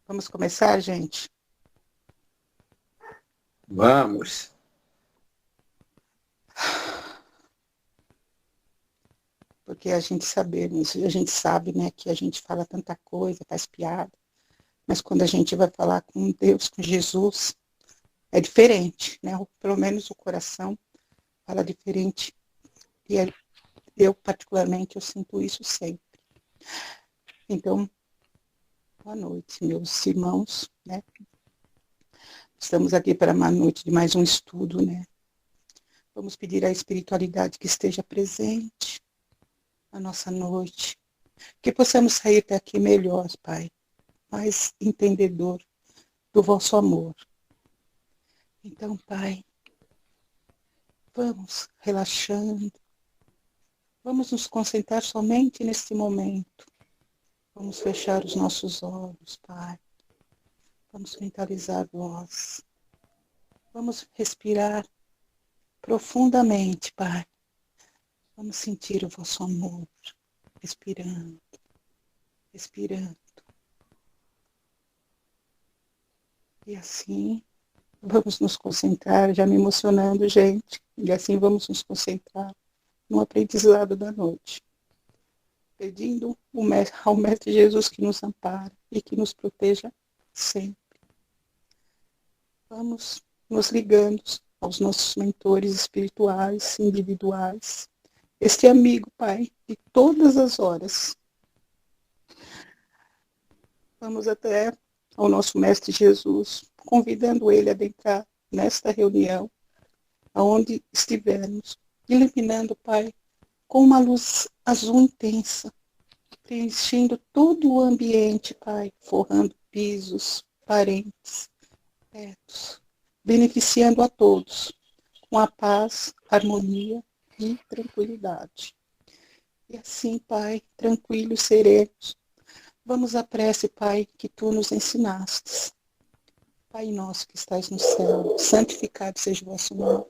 Vamos começar, gente? Vamos. Porque a gente sabe, né, que a gente fala tanta coisa, faz piada, mas quando a gente vai falar com Deus, com Jesus, é diferente, né? Ou pelo menos o coração fala diferente. E eu, particularmente, eu sinto isso sempre. Então, boa noite, meus irmãos, né? Estamos aqui para uma noite de mais um estudo, né? Vamos pedir à espiritualidade que esteja presente na nossa noite, que possamos sair daqui melhor, Pai, mais entendedor do vosso amor. Então, Pai, vamos relaxando, vamos nos concentrar somente neste momento. Vamos fechar os nossos olhos, Pai. Vamos mentalizar vós. Vamos respirar profundamente, Pai. Vamos sentir o vosso amor, respirando, respirando. E assim, vamos nos concentrar, já me emocionando, gente. E assim vamos nos concentrar no aprendizado da noite. Pedindo ao Mestre Jesus que nos ampare e que nos proteja sempre. Vamos nos ligando aos nossos mentores espirituais, individuais. Este amigo, Pai, de todas as horas. Vamos até ao nosso Mestre Jesus, convidando ele a adentrar nesta reunião, aonde estivermos, iluminando, Pai, com uma luz azul intensa, preenchendo todo o ambiente, Pai, forrando pisos, paredes, tetos, beneficiando a todos, com a paz, harmonia e tranquilidade. E assim, Pai, tranquilos, serenos, vamos à prece, Pai, que Tu nos ensinastes. Pai nosso que estais no céu, santificado seja o vosso nome.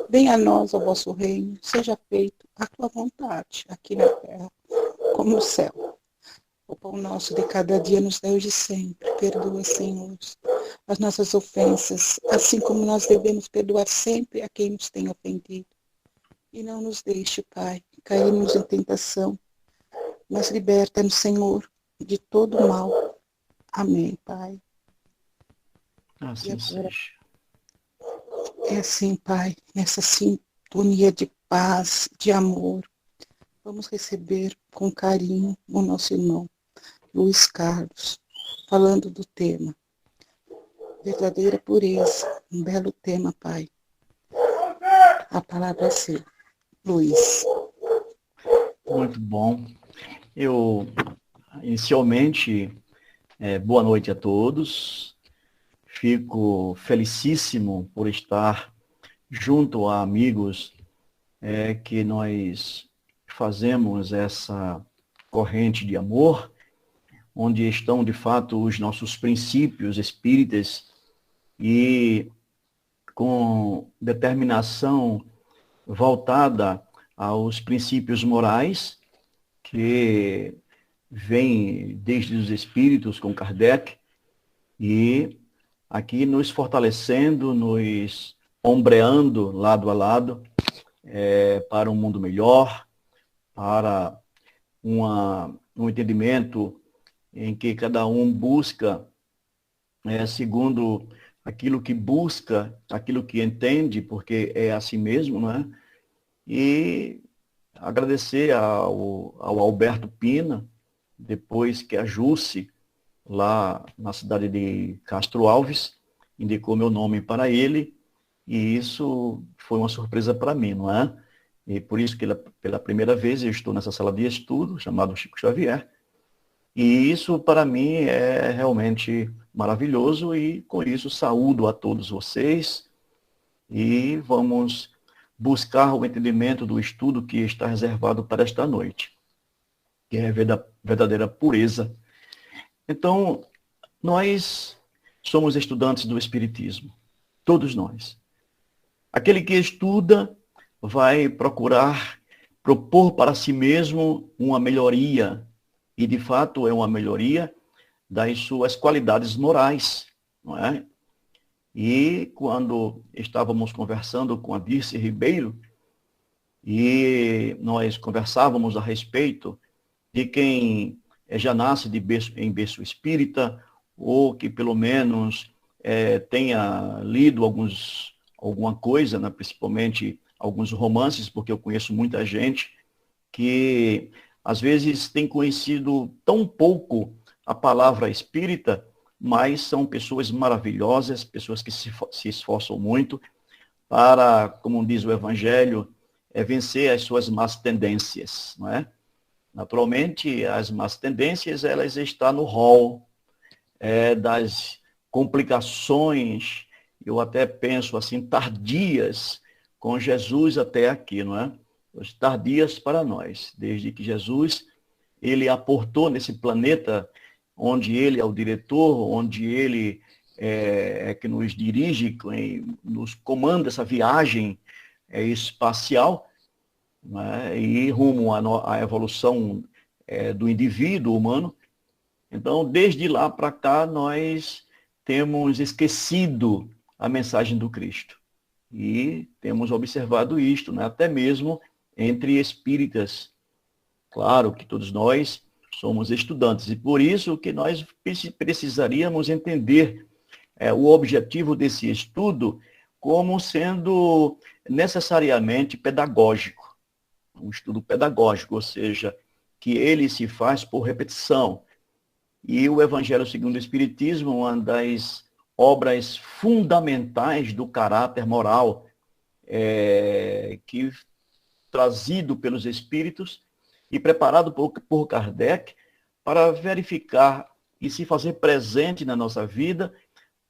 Venha a nós o vosso reino, seja feito a Tua vontade, aqui na terra, como no céu. O pão nosso de cada dia nos dá hoje sempre. Perdoa, Senhor, as nossas ofensas, assim como nós devemos perdoar sempre a quem nos tem ofendido. E não nos deixe, Pai, cairmos em tentação, mas liberta-nos, Senhor, de todo mal. Amém, Pai. E Assim agora seja. é assim, Pai, nessa sintonia de paz, de amor, vamos receber com carinho o nosso irmão Luiz Carlos, falando do tema verdadeira pureza, um belo tema, Pai. A palavra é sua, Luiz. Muito bom. Eu, inicialmente, boa noite a todos. Fico felicíssimo por estar junto a amigos que nós fazemos essa corrente de amor, onde estão, de fato, os nossos princípios espíritas e com determinação voltada aos princípios morais, que vem desde os espíritos com Kardec, e aqui nos fortalecendo, nos ombreando lado a lado, para um mundo melhor, para um entendimento em que cada um busca, segundo aquilo que busca, aquilo que entende, porque é assim mesmo, não é? E agradecer ao Alberto Pina, depois que a Jusce, lá na cidade de Castro Alves, indicou meu nome para ele, e isso foi uma surpresa para mim, não é? E por isso que pela primeira vez eu estou nessa sala de estudo, chamado Chico Xavier, e isso para mim é realmente maravilhoso, e com isso saúdo a todos vocês, e vamos buscar o entendimento do estudo que está reservado para esta noite, que é a verdadeira pureza. Então, nós somos estudantes do Espiritismo, todos nós. Aquele que estuda vai procurar propor para si mesmo uma melhoria, e de fato é uma melhoria das suas qualidades morais, não é? E quando estávamos conversando com a Dirce Ribeiro, e nós conversávamos a respeito de quem já nasce em berço espírita, ou que pelo menos tenha lido alguma coisa, né, principalmente alguns romances, porque eu conheço muita gente que às vezes tem conhecido tão pouco a palavra espírita, mas são pessoas maravilhosas, pessoas que se esforçam muito para, como diz o Evangelho, vencer as suas más tendências, não é? Naturalmente, as más tendências, elas estão no rol das complicações, eu até penso assim, tardias com Jesus até aqui, não é? Os tardias para nós, desde que Jesus, ele aportou nesse planeta, onde ele é o diretor, onde ele é que nos dirige, nos comanda essa viagem espacial, né, e rumo à evolução do indivíduo humano. Então, desde lá para cá, nós temos esquecido a mensagem do Cristo. E temos observado isto, né, até mesmo entre espíritas. Claro que todos nós somos estudantes, e por isso que nós precisaríamos entender o objetivo desse estudo como sendo necessariamente pedagógico. Um estudo pedagógico, ou seja, que ele se faz por repetição. E o Evangelho segundo o Espiritismo, uma das obras fundamentais do caráter moral, que trazido pelos Espíritos e preparado por Kardec para verificar e se fazer presente na nossa vida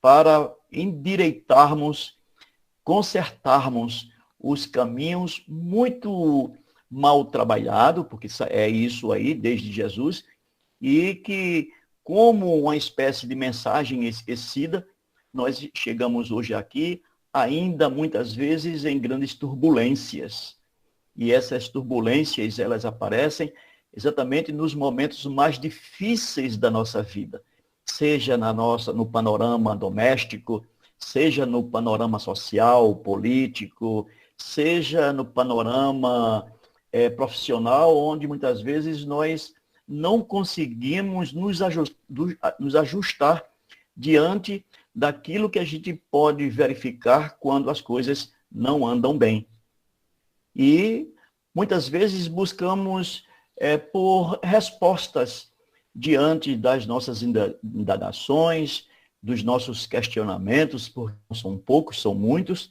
para endireitarmos, consertarmos os caminhos muito mal trabalhados, porque é isso aí desde Jesus, e que, como uma espécie de mensagem esquecida, nós chegamos hoje aqui ainda muitas vezes em grandes turbulências. E essas turbulências, elas aparecem exatamente nos momentos mais difíceis da nossa vida, seja no panorama doméstico, seja no panorama social, político, seja no panorama profissional, onde muitas vezes nós não conseguimos nos ajustar diante daquilo que a gente pode verificar quando as coisas não andam bem. E muitas vezes buscamos por respostas diante das nossas indagações, dos nossos questionamentos, porque não são poucos, são muitos.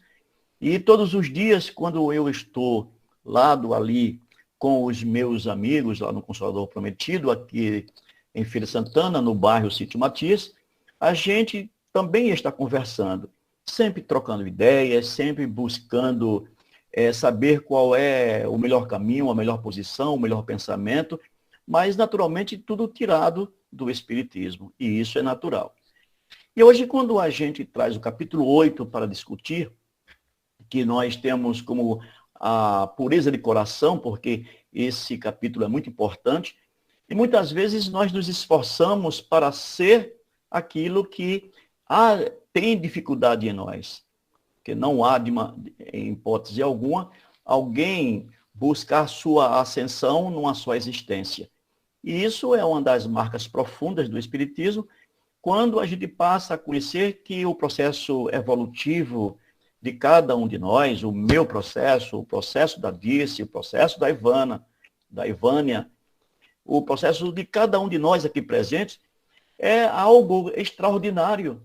E todos os dias, quando eu estou lado ali com os meus amigos, lá no Consolador Prometido, aqui em Feira Santana, no bairro Sítio Matias, a gente também está conversando, sempre trocando ideias, sempre buscando saber qual é o melhor caminho, a melhor posição, o melhor pensamento, mas naturalmente tudo tirado do Espiritismo, e isso é natural. E hoje, quando a gente traz o capítulo 8 para discutir, que nós temos como a pureza de coração, porque esse capítulo é muito importante, e muitas vezes nós nos esforçamos para ser aquilo que tem dificuldade em nós. Porque não há, em hipótese alguma, alguém buscar sua ascensão numa só existência. E isso é uma das marcas profundas do Espiritismo, quando a gente passa a conhecer que o processo evolutivo de cada um de nós, o meu processo, o processo da Dirce, o processo da Ivana, da Ivânia, o processo de cada um de nós aqui presentes, é algo extraordinário.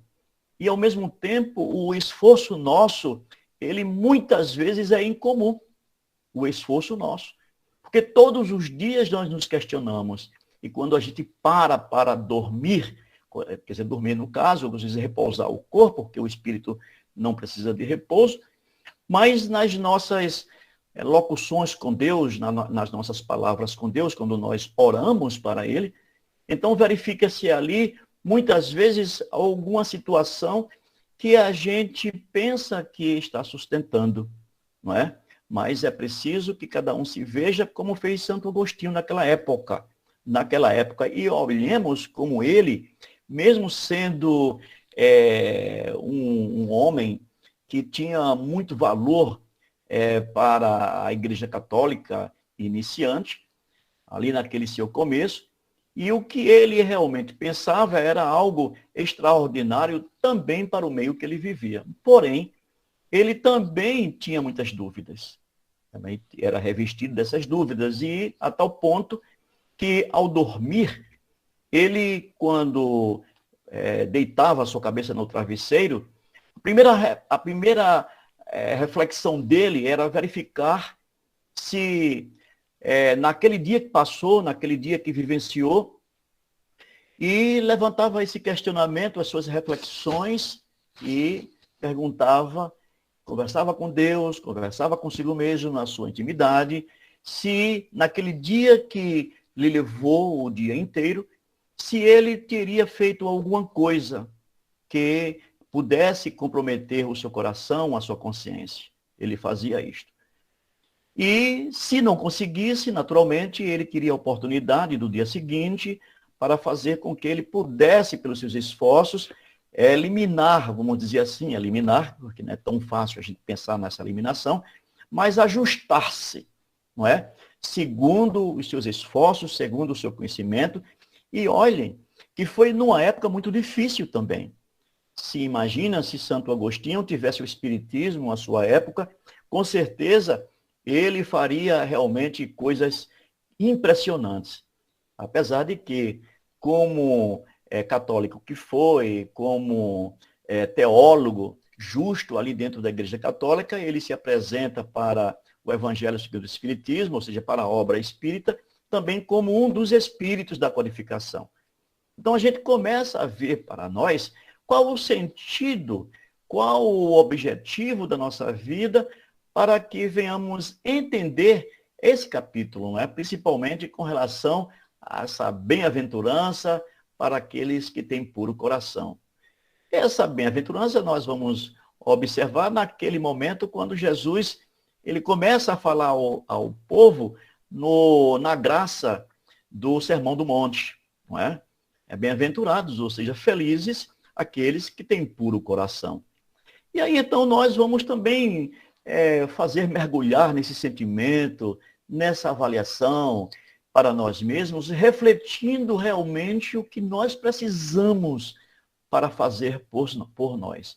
E, ao mesmo tempo, o esforço nosso, ele muitas vezes é incomum, o esforço nosso. Porque todos os dias nós nos questionamos. E quando a gente para dormir, quer dizer, dormir no caso, às vezes repousar o corpo, porque o espírito não precisa de repouso, mas nas nossas locuções com Deus, nas nossas palavras com Deus, quando nós oramos para Ele, então verifica-se ali, muitas vezes, alguma situação que a gente pensa que está sustentando, não é? Mas é preciso que cada um se veja como fez Santo Agostinho naquela época, e olhemos como ele mesmo sendo um homem que tinha muito valor para a Igreja Católica iniciante, ali naquele seu começo, e o que ele realmente pensava era algo extraordinário também para o meio que ele vivia. Porém, ele também tinha muitas dúvidas. Também era revestido dessas dúvidas, e a tal ponto que, ao dormir, ele, quando deitava a sua cabeça no travesseiro, a primeira reflexão dele era verificar se naquele dia que passou, naquele dia que vivenciou, e levantava esse questionamento, as suas reflexões, e perguntava, conversava com Deus, conversava consigo mesmo na sua intimidade, se naquele dia que lhe levou o dia inteiro, se ele teria feito alguma coisa que pudesse comprometer o seu coração, a sua consciência. Ele fazia isto. E se não conseguisse, naturalmente, ele queria a oportunidade do dia seguinte para fazer com que ele pudesse, pelos seus esforços, eliminar, vamos dizer assim, eliminar, porque não é tão fácil a gente pensar nessa eliminação, mas ajustar-se, não é? Segundo os seus esforços, segundo o seu conhecimento. E olhem, que foi numa época muito difícil também. Se imagina se Santo Agostinho tivesse o Espiritismo à sua época, com certeza ele faria realmente coisas impressionantes. Apesar de que, como católico que foi, como teólogo justo ali dentro da Igreja Católica, ele se apresenta para o Evangelho segundo o Espiritismo, ou seja, para a obra espírita, também como um dos espíritos da codificação. Então a gente começa a ver para nós qual o sentido, qual o objetivo da nossa vida, para que venhamos entender esse capítulo, né? Principalmente com relação a essa bem-aventurança para aqueles que têm puro coração. Essa bem-aventurança nós vamos observar naquele momento quando Jesus ele começa a falar ao povo na graça do Sermão do Monte, não é? Bem-aventurados, ou seja, felizes aqueles que têm puro coração. E aí então nós vamos também fazer mergulhar nesse sentimento, nessa avaliação para nós mesmos, refletindo realmente o que nós precisamos para fazer por nós.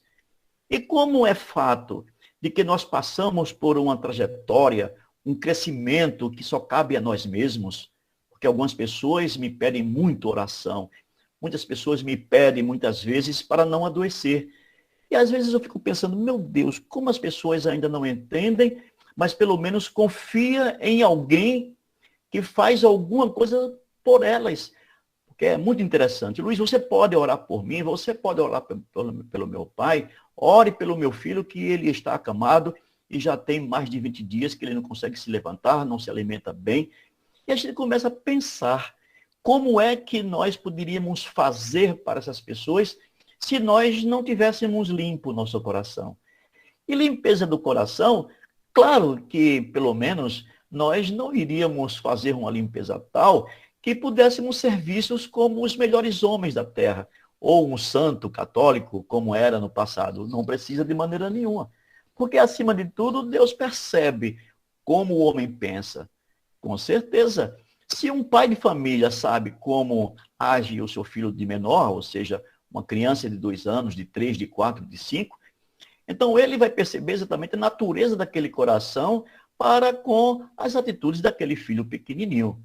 E como é fato de que nós passamos por uma trajetória, um crescimento que só cabe a nós mesmos, porque algumas pessoas me pedem muito oração, muitas pessoas me pedem muitas vezes para não adoecer. E às vezes eu fico pensando, meu Deus, como as pessoas ainda não entendem, mas pelo menos confia em alguém que faz alguma coisa por elas. Porque é muito interessante. Luiz, você pode orar por mim, você pode orar pelo meu pai, ore pelo meu filho, que ele está acamado e já tem mais de 20 dias que ele não consegue se levantar, não se alimenta bem. E a gente começa a pensar como é que nós poderíamos fazer para essas pessoas se nós não tivéssemos limpo o nosso coração. E limpeza do coração, claro que, pelo menos, nós não iríamos fazer uma limpeza tal que pudéssemos ser vistos como os melhores homens da terra, ou um santo católico, como era no passado. Não precisa de maneira nenhuma. Porque, acima de tudo, Deus percebe como o homem pensa. Com certeza, se um pai de família sabe como age o seu filho de menor, ou seja, uma criança de 2 anos, de 3, de 4, de 5, então ele vai perceber exatamente a natureza daquele coração para com as atitudes daquele filho pequenininho.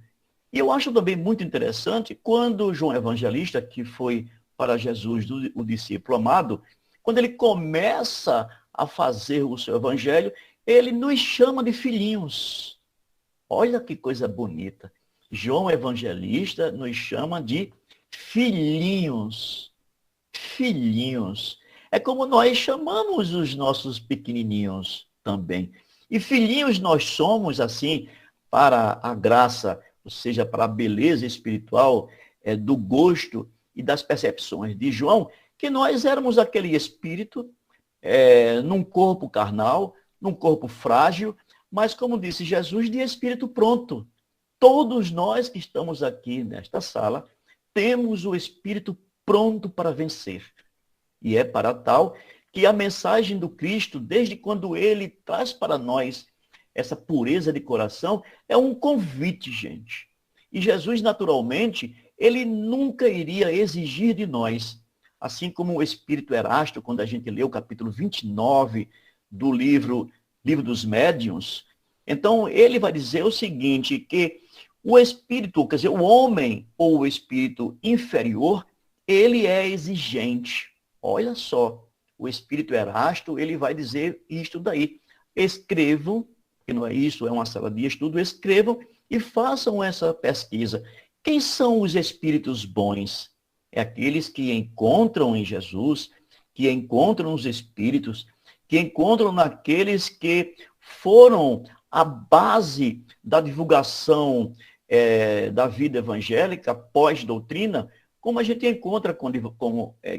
E eu acho também muito interessante quando João Evangelista, que foi para Jesus o discípulo amado, quando ele começa a fazer o seu evangelho, ele nos chama de filhinhos. Olha que coisa bonita. João Evangelista nos chama de filhinhos. Filhinhos. É como nós chamamos os nossos pequenininhos também. E filhinhos nós somos, assim, para a graça, ou seja, para a beleza espiritual do gosto e das percepções de João, que nós éramos aquele espírito num corpo carnal, num corpo frágil, mas, como disse Jesus, de espírito pronto. Todos nós que estamos aqui nesta sala temos o espírito pronto para vencer. E é para tal que a mensagem do Cristo, desde quando ele traz para nós essa pureza de coração, é um convite, gente. E Jesus, naturalmente, ele nunca iria exigir de nós, assim como o Espírito Erasto, quando a gente lê o capítulo 29 do livro dos Médiuns. Então, ele vai dizer o seguinte, que o espírito, quer dizer, o homem ou o espírito inferior, ele é exigente. Olha só, o Espírito Erasto, ele vai dizer isto daí. Escrevam, que não é isso, é uma sala de estudo, escrevam e façam essa pesquisa. Quem são os espíritos bons? É aqueles que encontram em Jesus, que encontram os espíritos, que encontram naqueles que foram a base da divulgação da vida evangélica, pós-doutrina, como a gente encontra,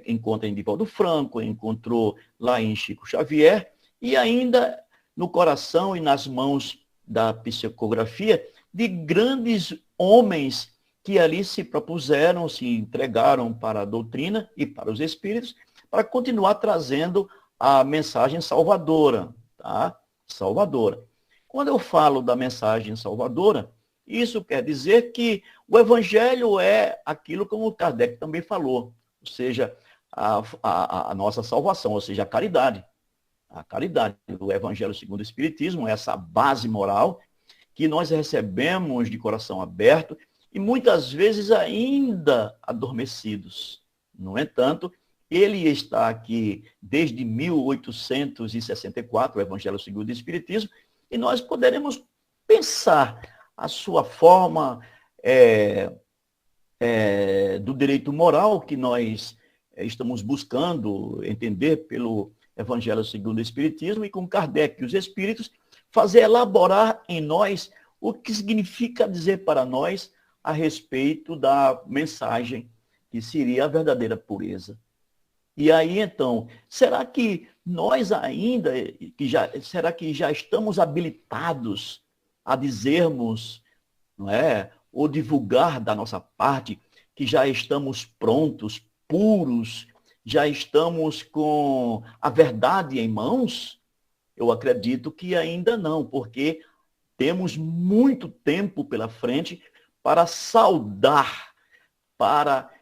encontra em Divaldo Franco, encontrou lá em Chico Xavier, e ainda no coração e nas mãos da psicografia de grandes homens que ali se propuseram, se entregaram para a doutrina e para os espíritos, para continuar trazendo a mensagem salvadora, tá? Salvadora. Quando eu falo da mensagem salvadora, isso quer dizer que o evangelho é aquilo como o Kardec também falou, ou seja, a nossa salvação, ou seja, a caridade. A caridade. O evangelho segundo o Espiritismo é essa base moral que nós recebemos de coração aberto e muitas vezes ainda adormecidos. No entanto, ele está aqui desde 1864, o Evangelho segundo o Espiritismo, e nós poderemos pensar a sua forma do direito moral que nós estamos buscando entender pelo Evangelho segundo o Espiritismo e com Kardec e os Espíritos, fazer elaborar em nós o que significa dizer para nós a respeito da mensagem que seria a verdadeira pureza. E aí, então, será que nós ainda, será que já estamos habilitados a dizermos, não é, ou divulgar da nossa parte que já estamos prontos, puros, já estamos com a verdade em mãos? Eu acredito que ainda não, porque temos muito tempo pela frente para saudar, para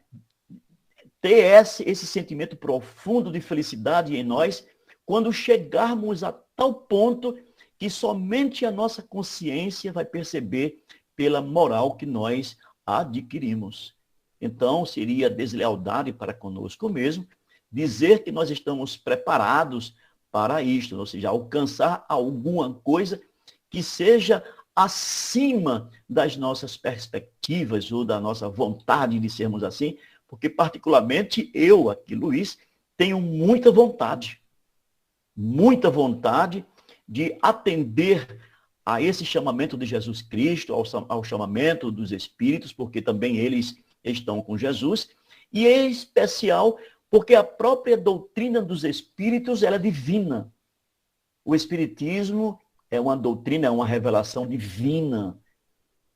ter esse sentimento profundo de felicidade em nós, quando chegarmos a tal ponto que somente a nossa consciência vai perceber pela moral que nós adquirimos. Então, seria deslealdade para conosco mesmo dizer que nós estamos preparados para isto, ou seja, alcançar alguma coisa que seja acima das nossas perspectivas ou da nossa vontade de sermos assim, porque particularmente eu, aqui, Luiz, tenho muita vontade de atender a esse chamamento de Jesus Cristo, ao chamamento dos Espíritos, porque também eles estão com Jesus, e em especial porque a própria doutrina dos Espíritos ela é divina. O Espiritismo é uma doutrina, é uma revelação divina.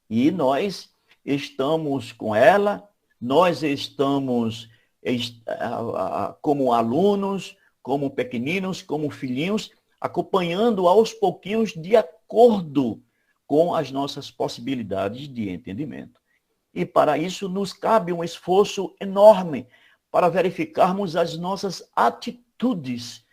E nós estamos com ela, nós estamos como alunos, como pequeninos, como filhinhos, acompanhando aos pouquinhos de acordo com as nossas possibilidades de entendimento. E para isso nos cabe um esforço enorme para verificarmos as nossas atitudes,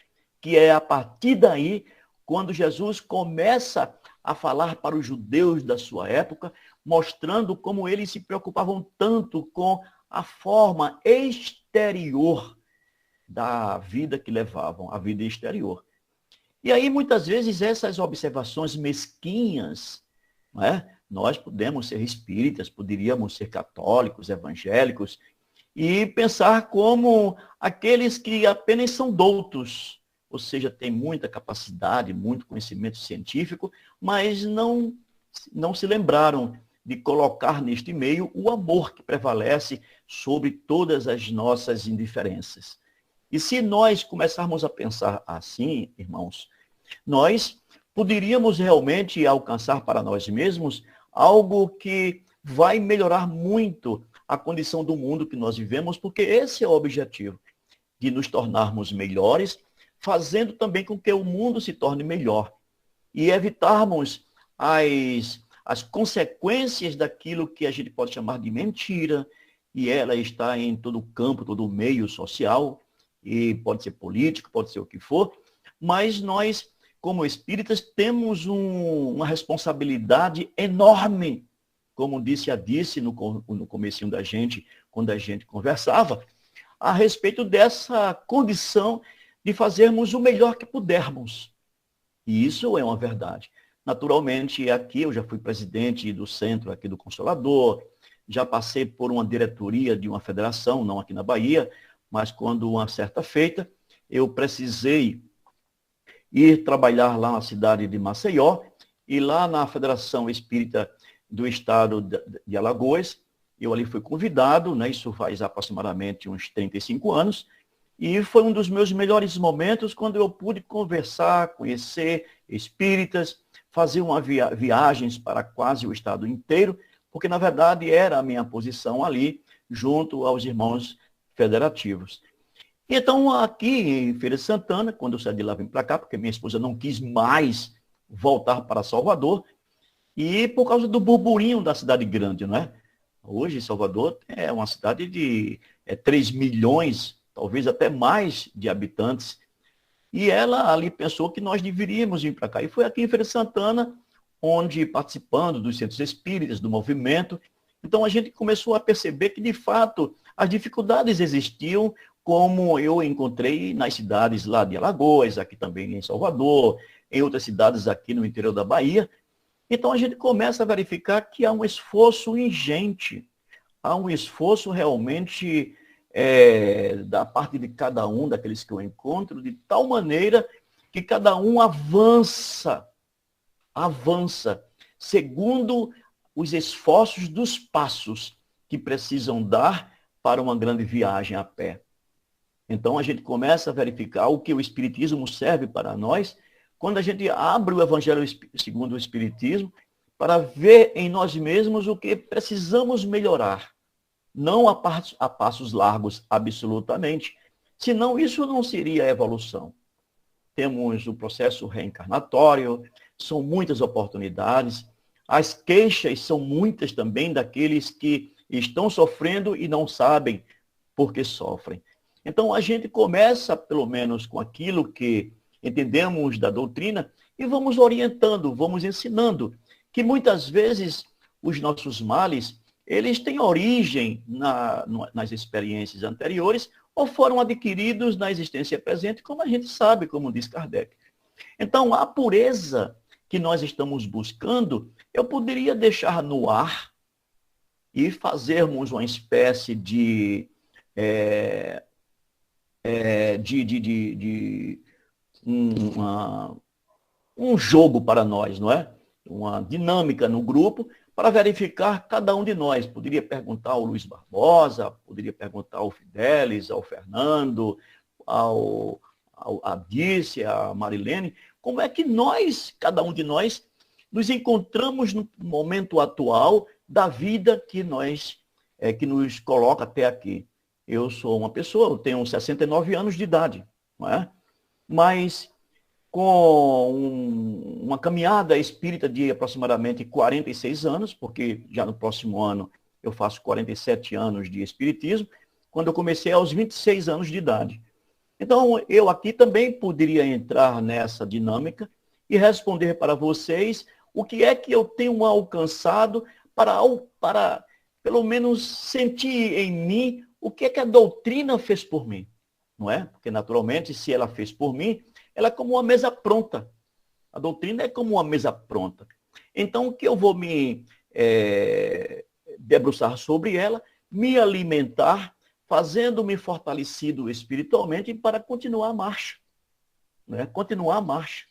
que é a partir daí, quando Jesus começa a falar para os judeus da sua época, mostrando como eles se preocupavam tanto com a forma exterior da vida que levavam, a vida exterior. E aí, muitas vezes, essas observações mesquinhas, não é? Nós podemos ser espíritas, poderíamos ser católicos, evangélicos, e pensar como aqueles que apenas são doutos, ou seja, têm muita capacidade, muito conhecimento científico, mas não se lembraram de colocar neste meio o amor que prevalece sobre todas as nossas indiferenças. E se nós começarmos a pensar assim, irmãos, nós poderíamos realmente alcançar para nós mesmos algo que vai melhorar muito a condição do mundo que nós vivemos, porque esse é o objetivo, de nos tornarmos melhores, fazendo também com que o mundo se torne melhor e evitarmos as consequências daquilo que a gente pode chamar de mentira, e ela está em todo o campo, todo o meio social, e pode ser político, pode ser o que for, mas nós, como espíritas, temos uma responsabilidade enorme, como disse a Dice no comecinho da gente, quando a gente conversava, a respeito dessa condição de fazermos o melhor que pudermos. E isso é uma verdade. Naturalmente, aqui eu já fui presidente do centro aqui do Consolador, já passei por uma diretoria de uma federação, não aqui na Bahia, mas quando uma certa feita, eu precisei ir trabalhar lá na cidade de Maceió, e lá na Federação Espírita do Estado de Alagoas, eu ali fui convidado, né, isso faz aproximadamente uns 35 anos, e foi um dos meus melhores momentos quando eu pude conversar, conhecer espíritas, fazer viagens para quase o estado inteiro, porque na verdade era a minha posição ali, junto aos irmãos federativos. Então, aqui em Feira de Santana, quando eu saí de lá, vim para cá, porque minha esposa não quis mais voltar para Salvador, e por causa do burburinho da cidade grande, não é? Hoje, Salvador é uma cidade de 3 milhões, talvez até mais de habitantes, e ela ali pensou que nós deveríamos vir para cá. E foi aqui em Feira de Santana, onde, participando dos centros espíritas, do movimento, então a gente começou a perceber que, de fato, as dificuldades existiam, como eu encontrei nas cidades lá de Alagoas, aqui também em Salvador, em outras cidades aqui no interior da Bahia. Então a gente começa a verificar que há um esforço ingente, há um esforço realmente da parte de cada um, daqueles que eu encontro, de tal maneira que cada um avança segundo os esforços dos passos que precisam dar para uma grande viagem a pé. Então a gente começa a verificar o que o Espiritismo serve para nós quando a gente abre o Evangelho segundo o Espiritismo para ver em nós mesmos o que precisamos melhorar. Não a passos largos, absolutamente. Senão isso não seria evolução. Temos o processo reencarnatório, são muitas oportunidades. As queixas são muitas também daqueles que estão sofrendo e não sabem por que sofrem. Então, a gente começa, pelo menos, com aquilo que entendemos da doutrina e vamos orientando, vamos ensinando, que muitas vezes os nossos males, eles têm origem nas experiências anteriores ou foram adquiridos na existência presente, como a gente sabe, como diz Kardec. Então, a pureza que nós estamos buscando, eu poderia deixar no ar e fazermos uma espécie um jogo para nós, não é? Uma dinâmica no grupo para verificar cada um de nós. Poderia perguntar ao Luiz Barbosa, poderia perguntar ao Fidelis, ao Fernando, a Dice, a Marilene, como é que nós, cada um de nós, nos encontramos no momento atual da vida que nos coloca até aqui. Eu sou uma pessoa, eu tenho 69 anos de idade, não é? Mas com uma caminhada espírita de aproximadamente 46 anos, porque já no próximo ano eu faço 47 anos de espiritismo, quando eu comecei aos 26 anos de idade. Então, eu aqui também poderia entrar nessa dinâmica e responder para vocês o que é que eu tenho alcançado para pelo menos, sentir em mim o que é que a doutrina fez por mim. Não é? Porque, naturalmente, se ela fez por mim, ela é como uma mesa pronta. A doutrina é como uma mesa pronta. Então, o que eu vou me debruçar sobre ela, me alimentar, fazendo-me fortalecido espiritualmente para continuar a marcha. Né? Continuar a marcha.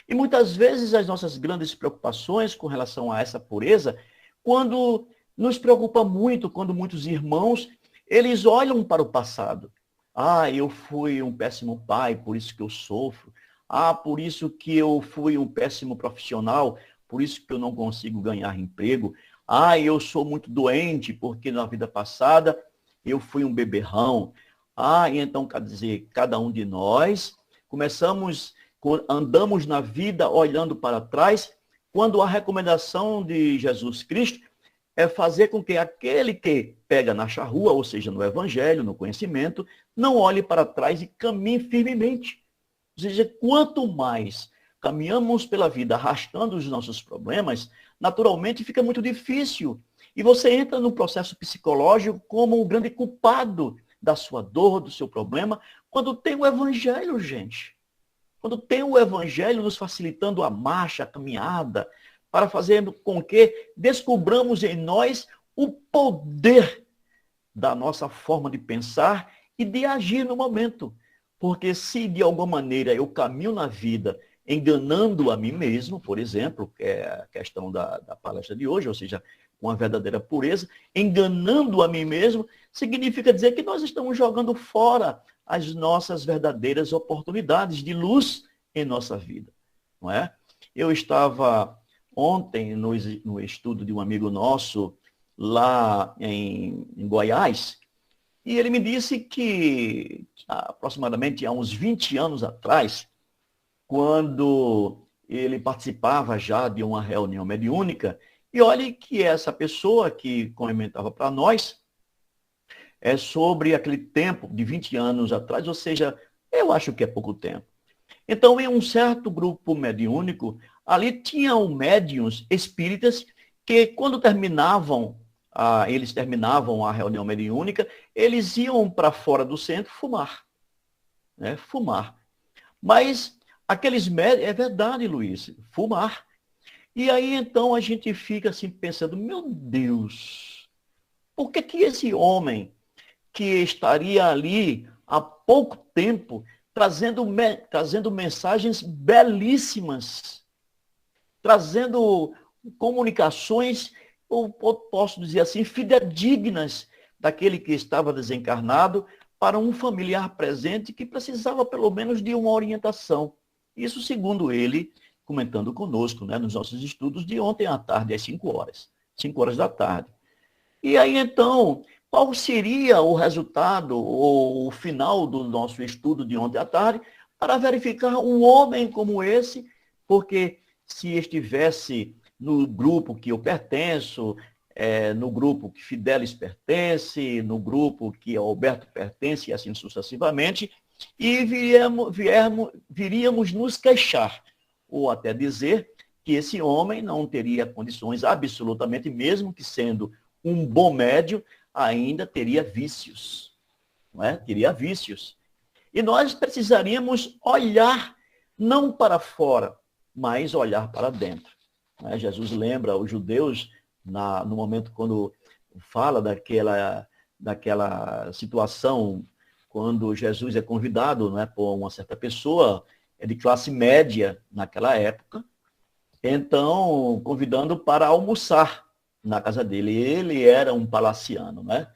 E muitas vezes as nossas grandes preocupações com relação a essa pureza, quando nos preocupa muito, quando muitos irmãos, eles olham para o passado. Ah, eu fui um péssimo pai, por isso que eu sofro. Ah, por isso que eu fui um péssimo profissional, por isso que eu não consigo ganhar emprego. Ah, eu sou muito doente porque na vida passada eu fui um beberrão. Ah, e então quer dizer, cada um de nós andamos na vida olhando para trás, quando a recomendação de Jesus Cristo é fazer com que aquele que pega na charrua, ou seja, no evangelho, no conhecimento, não olhe para trás e caminhe firmemente. Ou seja, quanto mais caminhamos pela vida arrastando os nossos problemas, naturalmente fica muito difícil. E você entra no processo psicológico como o grande culpado da sua dor, do seu problema, quando tem o evangelho, gente. Quando tem o evangelho nos facilitando a marcha, a caminhada, para fazer com que descobramos em nós o poder da nossa forma de pensar e de agir no momento. Porque se de alguma maneira eu caminho na vida enganando a mim mesmo, por exemplo, que é a questão da palestra de hoje, ou seja, com a verdadeira pureza, enganando a mim mesmo, significa dizer que nós estamos jogando fora as nossas verdadeiras oportunidades de luz em nossa vida, não é? Eu estava ontem no estudo de um amigo nosso lá em Goiás, e ele me disse que aproximadamente há uns 20 anos atrás, quando ele participava já de uma reunião mediúnica, e olhe que essa pessoa que comentava para nós é sobre aquele tempo de 20 anos atrás, ou seja, eu acho que é pouco tempo. Então, em um certo grupo mediúnico, ali tinham médiuns espíritas que, quando eles terminavam a reunião mediúnica, eles iam para fora do centro fumar. Né? Fumar. Mas aqueles médiuns, é verdade, Luiz, fumar. E aí, então, a gente fica assim pensando, meu Deus, por que esse homem que estaria ali há pouco tempo trazendo mensagens belíssimas, trazendo comunicações, eu posso dizer assim, fidedignas daquele que estava desencarnado para um familiar presente que precisava pelo menos de uma orientação. Isso segundo ele, comentando conosco, né, nos nossos estudos de ontem à tarde, às 5 horas da tarde. E aí, então, qual seria o resultado ou o final do nosso estudo de ontem à tarde para verificar um homem como esse? Porque se estivesse no grupo que eu pertenço, no grupo que Fidelis pertence, no grupo que Alberto pertence, e assim sucessivamente, e viríamos nos queixar, ou até dizer que esse homem não teria condições absolutamente, mesmo que sendo um bom médium, ainda teria vícios, não é? Teria vícios. E nós precisaríamos olhar não para fora, mas olhar para dentro. Né? Jesus lembra os judeus, no momento quando fala daquela situação, quando Jesus é convidado, né, por uma certa pessoa de classe média naquela época, então convidando para almoçar na casa dele. Ele era um palaciano, né?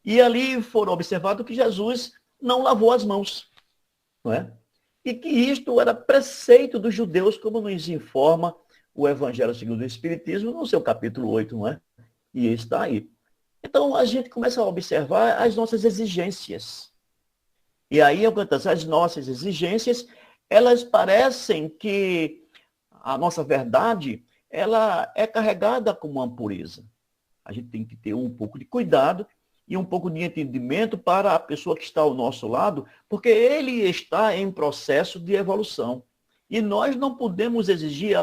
E ali foram observado que Jesus não lavou as mãos, não é? E que isto era preceito dos judeus, como nos informa o Evangelho segundo o Espiritismo, no seu capítulo 8, não é? E está aí. Então, a gente começa a observar as nossas exigências. E aí, as nossas exigências, elas parecem que a nossa verdade, ela é carregada com uma pureza. A gente tem que ter um pouco de cuidado e um pouco de entendimento para a pessoa que está ao nosso lado, porque ele está em processo de evolução. E nós não podemos exigir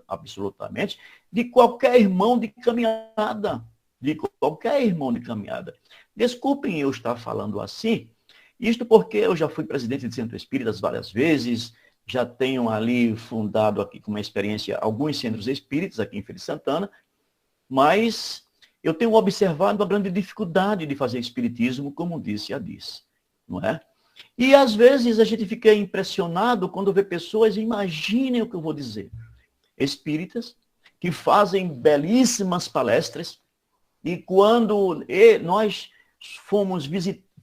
absolutamente de qualquer irmão de caminhada. De qualquer irmão de caminhada. Desculpem eu estar falando assim, isto porque eu já fui presidente de Centro Espíritas várias vezes, já tenho ali fundado aqui com uma experiência alguns centros espíritas aqui em Feira de Santana, mas eu tenho observado a grande dificuldade de fazer espiritismo, como disse a Diz, não é? E às vezes a gente fica impressionado quando vê pessoas, imaginem o que eu vou dizer, espíritas que fazem belíssimas palestras e quando nós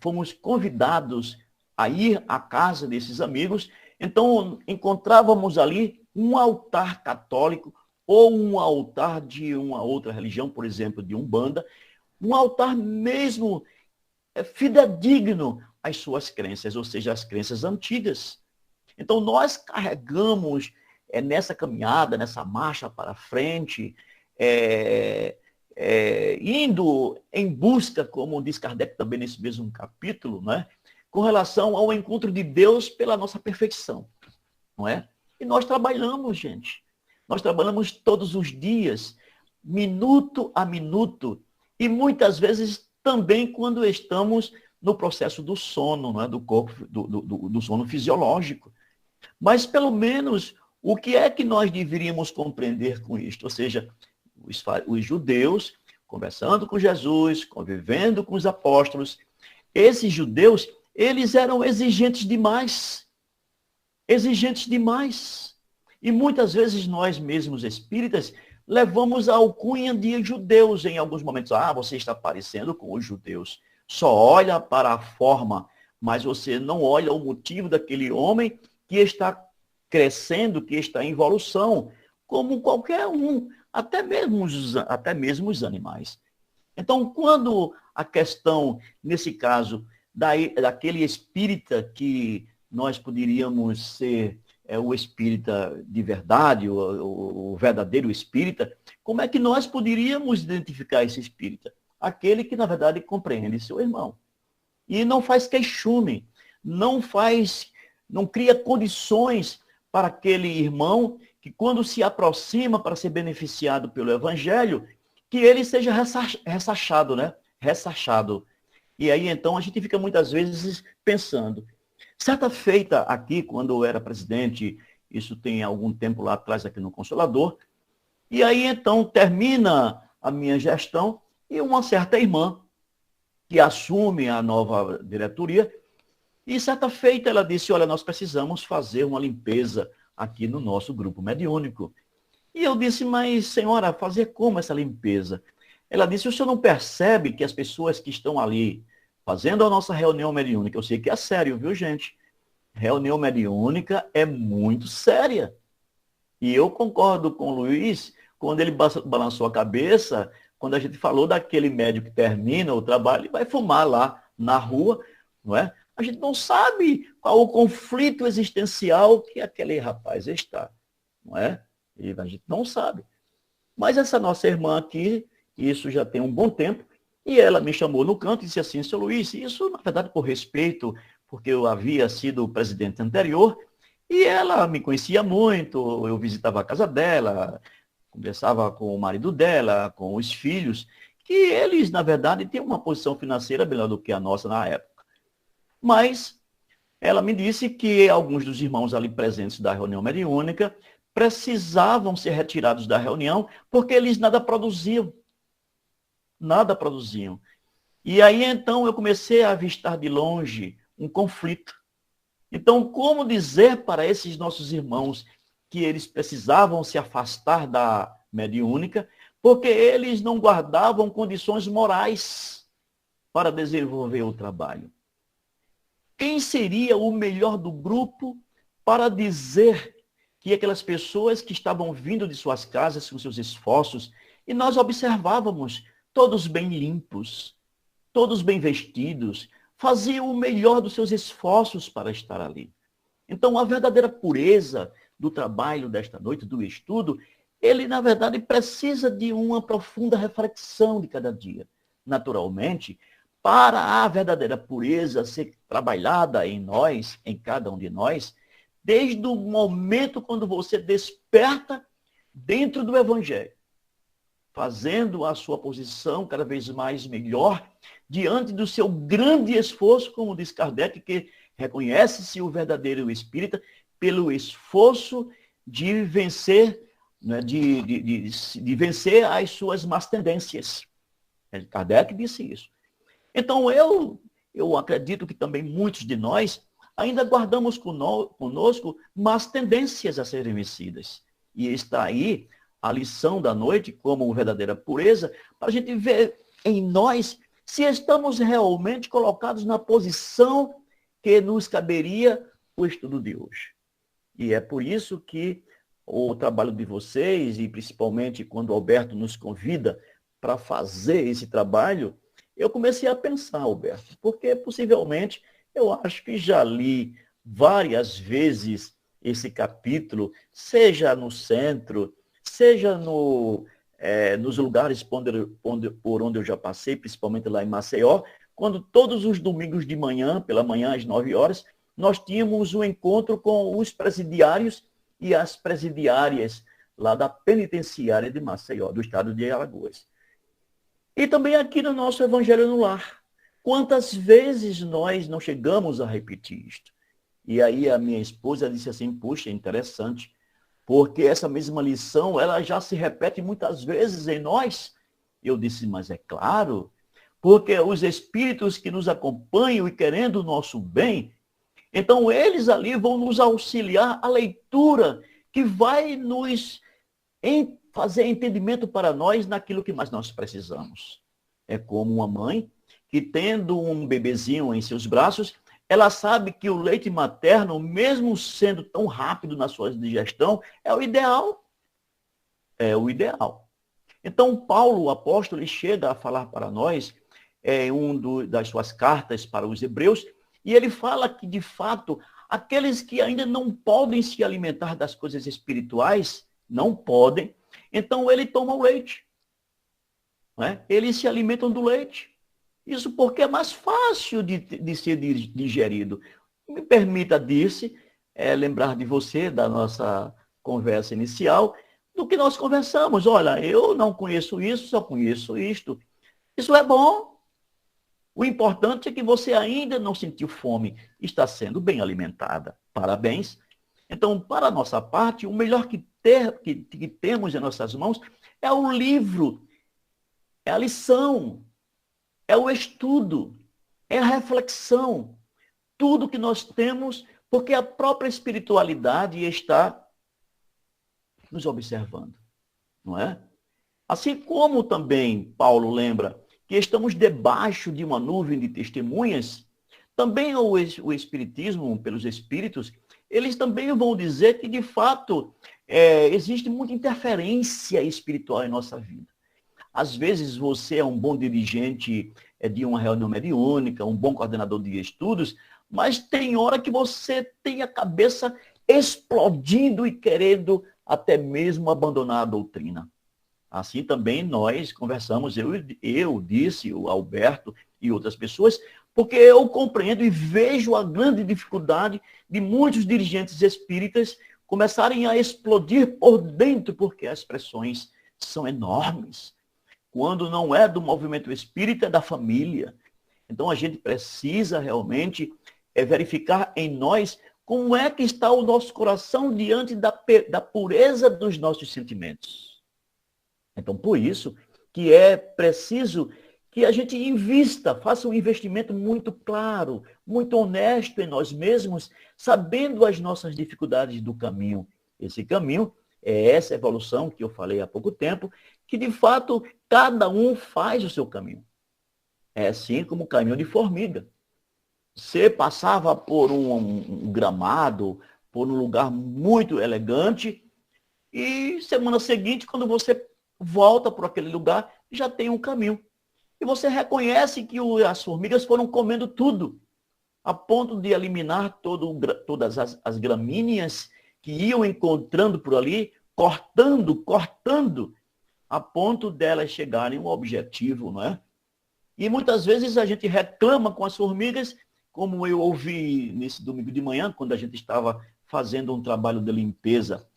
fomos convidados a ir à casa desses amigos, então encontrávamos ali um altar católico ou um altar de uma outra religião, por exemplo, de Umbanda, um altar mesmo fidedigno às suas crenças, ou seja, às crenças antigas. Então, nós carregamos nessa caminhada, nessa marcha para frente, indo em busca, como diz Kardec também nesse mesmo capítulo, né, com relação ao encontro de Deus pela nossa perfeição. Não é? E nós trabalhamos, gente. Nós trabalhamos todos os dias, minuto a minuto, e muitas vezes também quando estamos no processo do sono, não é? Do corpo, do sono fisiológico. Mas, pelo menos, o que é que nós deveríamos compreender com isto? Ou seja, os judeus, conversando com Jesus, convivendo com os apóstolos, esses judeus, eles eram exigentes demais. Exigentes demais. E muitas vezes nós mesmos espíritas levamos a alcunha de judeus em alguns momentos. Ah, você está parecendo com os judeus. Só olha para a forma, mas você não olha o motivo daquele homem que está crescendo, que está em evolução, como qualquer um, até mesmo os animais. Então, quando a questão, nesse caso, daquele espírita que nós poderíamos ser o espírita de verdade, o verdadeiro espírita, como é que nós poderíamos identificar esse espírita? Aquele que, na verdade, compreende seu irmão. E não faz queixume, não cria condições para aquele irmão que, quando se aproxima para ser beneficiado pelo evangelho, que ele seja ressachado, né? Ressachado. E aí, então, a gente fica muitas vezes pensando. Certa feita aqui, quando eu era presidente, isso tem algum tempo lá atrás aqui no Consolador, e aí, então, termina a minha gestão e uma certa irmã que assume a nova diretoria, e certa feita ela disse, olha, nós precisamos fazer uma limpeza aqui no nosso grupo mediúnico. E eu disse, mas senhora, fazer como essa limpeza? Ela disse, o senhor não percebe que as pessoas que estão ali fazendo a nossa reunião mediúnica, eu sei que é sério, viu, gente? Reunião mediúnica é muito séria. E eu concordo com o Luiz, quando ele balançou a cabeça, quando a gente falou daquele médium que termina o trabalho e vai fumar lá na rua, não é? A gente não sabe qual o conflito existencial que aquele rapaz está, não é? E a gente não sabe. Mas essa nossa irmã aqui, isso já tem um bom tempo, e ela me chamou no canto e disse assim, seu Luiz, isso na verdade por respeito, porque eu havia sido o presidente anterior, e ela me conhecia muito, eu visitava a casa dela, conversava com o marido dela, com os filhos, que eles, na verdade, têm uma posição financeira melhor do que a nossa na época. Mas ela me disse que alguns dos irmãos ali presentes da reunião mediúnica precisavam ser retirados da reunião porque eles nada produziam. Nada produziam. E aí, então, eu comecei a avistar de longe um conflito. Então, como dizer para esses nossos irmãos que eles precisavam se afastar da mediúnica porque eles não guardavam condições morais para desenvolver o trabalho? Quem seria o melhor do grupo para dizer que aquelas pessoas que estavam vindo de suas casas com seus esforços, e nós observávamos todos bem limpos, todos bem vestidos, faziam o melhor dos seus esforços para estar ali. Então, a verdadeira pureza do trabalho desta noite, do estudo, ele, na verdade, precisa de uma profunda reflexão de cada dia. Naturalmente, para a verdadeira pureza ser trabalhada em nós, em cada um de nós, desde o momento quando você desperta dentro do Evangelho, fazendo a sua posição cada vez mais melhor, diante do seu grande esforço, como diz Kardec, que reconhece-se o verdadeiro espírita pelo esforço de vencer, né, de vencer as suas más tendências. Kardec disse isso. Então, eu acredito que também muitos de nós ainda guardamos conosco más tendências a serem vencidas. E está aí a lição da noite, como verdadeira pureza, para a gente ver em nós se estamos realmente colocados na posição que nos caberia o estudo de hoje. E é por isso que o trabalho de vocês, e principalmente quando o Alberto nos convida para fazer esse trabalho, eu comecei a pensar, Alberto, porque possivelmente eu acho que já li várias vezes esse capítulo, seja no centro, seja nos lugares por onde eu já passei, principalmente lá em Maceió, quando todos os domingos de manhã, pela manhã às 9 horas, nós tínhamos um encontro com os presidiários e as presidiárias lá da penitenciária de Maceió, do estado de Alagoas. E também aqui no nosso Evangelho no Lar. Quantas vezes nós não chegamos a repetir isto? E aí a minha esposa disse assim, puxa, interessante, porque essa mesma lição, ela já se repete muitas vezes em nós. Eu disse, mas é claro, porque os espíritos que nos acompanham e querendo o nosso bem, então eles ali vão nos auxiliar a leitura que vai nos fazer entendimento para nós naquilo que mais nós precisamos. É como uma mãe que, tendo um bebezinho em seus braços, ela sabe que o leite materno, mesmo sendo tão rápido na sua digestão, é o ideal. É o ideal. Então, Paulo, o apóstolo, ele chega a falar para nós, das suas cartas para os hebreus, e ele fala que, de fato, aqueles que ainda não podem se alimentar das coisas espirituais, não podem, então ele toma o leite. Não é? Eles se alimentam do leite. Isso porque é mais fácil de ser digerido. Me permita, lembrar de você, da nossa conversa inicial, do que nós conversamos. Olha, eu não conheço isso, só conheço isto. Isso é bom. O importante é que você ainda não sentiu fome, está sendo bem alimentada. Parabéns. Então, para a nossa parte, o melhor que temos em nossas mãos é o livro, é a lição, é o estudo, é a reflexão. Tudo que nós temos, porque a própria espiritualidade está nos observando, não é? Assim como também Paulo lembra que estamos debaixo de uma nuvem de testemunhas, também o Espiritismo, pelos Espíritos, eles também vão dizer que, de fato, existe muita interferência espiritual em nossa vida. Às vezes você é um bom dirigente de uma reunião mediúnica, um bom coordenador de estudos, mas tem hora que você tem a cabeça explodindo e querendo até mesmo abandonar a doutrina. Assim também nós conversamos, eu disse, o Alberto e outras pessoas, porque eu compreendo e vejo a grande dificuldade de muitos dirigentes espíritas começarem a explodir por dentro, porque as pressões são enormes. Quando não é do movimento espírita, é da família. Então a gente precisa realmente verificar em nós como é que está o nosso coração diante da pureza dos nossos sentimentos. Então, por isso que é preciso que a gente invista, faça um investimento muito claro, muito honesto em nós mesmos, sabendo as nossas dificuldades do caminho. Esse caminho é essa evolução que eu falei há pouco tempo, que de fato cada um faz o seu caminho. É assim como o caminho de formiga. Você passava por um gramado, por um lugar muito elegante, e semana seguinte, quando você volta para aquele lugar, já tem um caminho. E você reconhece que as formigas foram comendo tudo, a ponto de eliminar todas as gramíneas que iam encontrando por ali, cortando, a ponto delas chegarem ao objetivo, não é? E muitas vezes a gente reclama com as formigas, como eu ouvi nesse domingo de manhã, quando a gente estava fazendo um trabalho de limpeza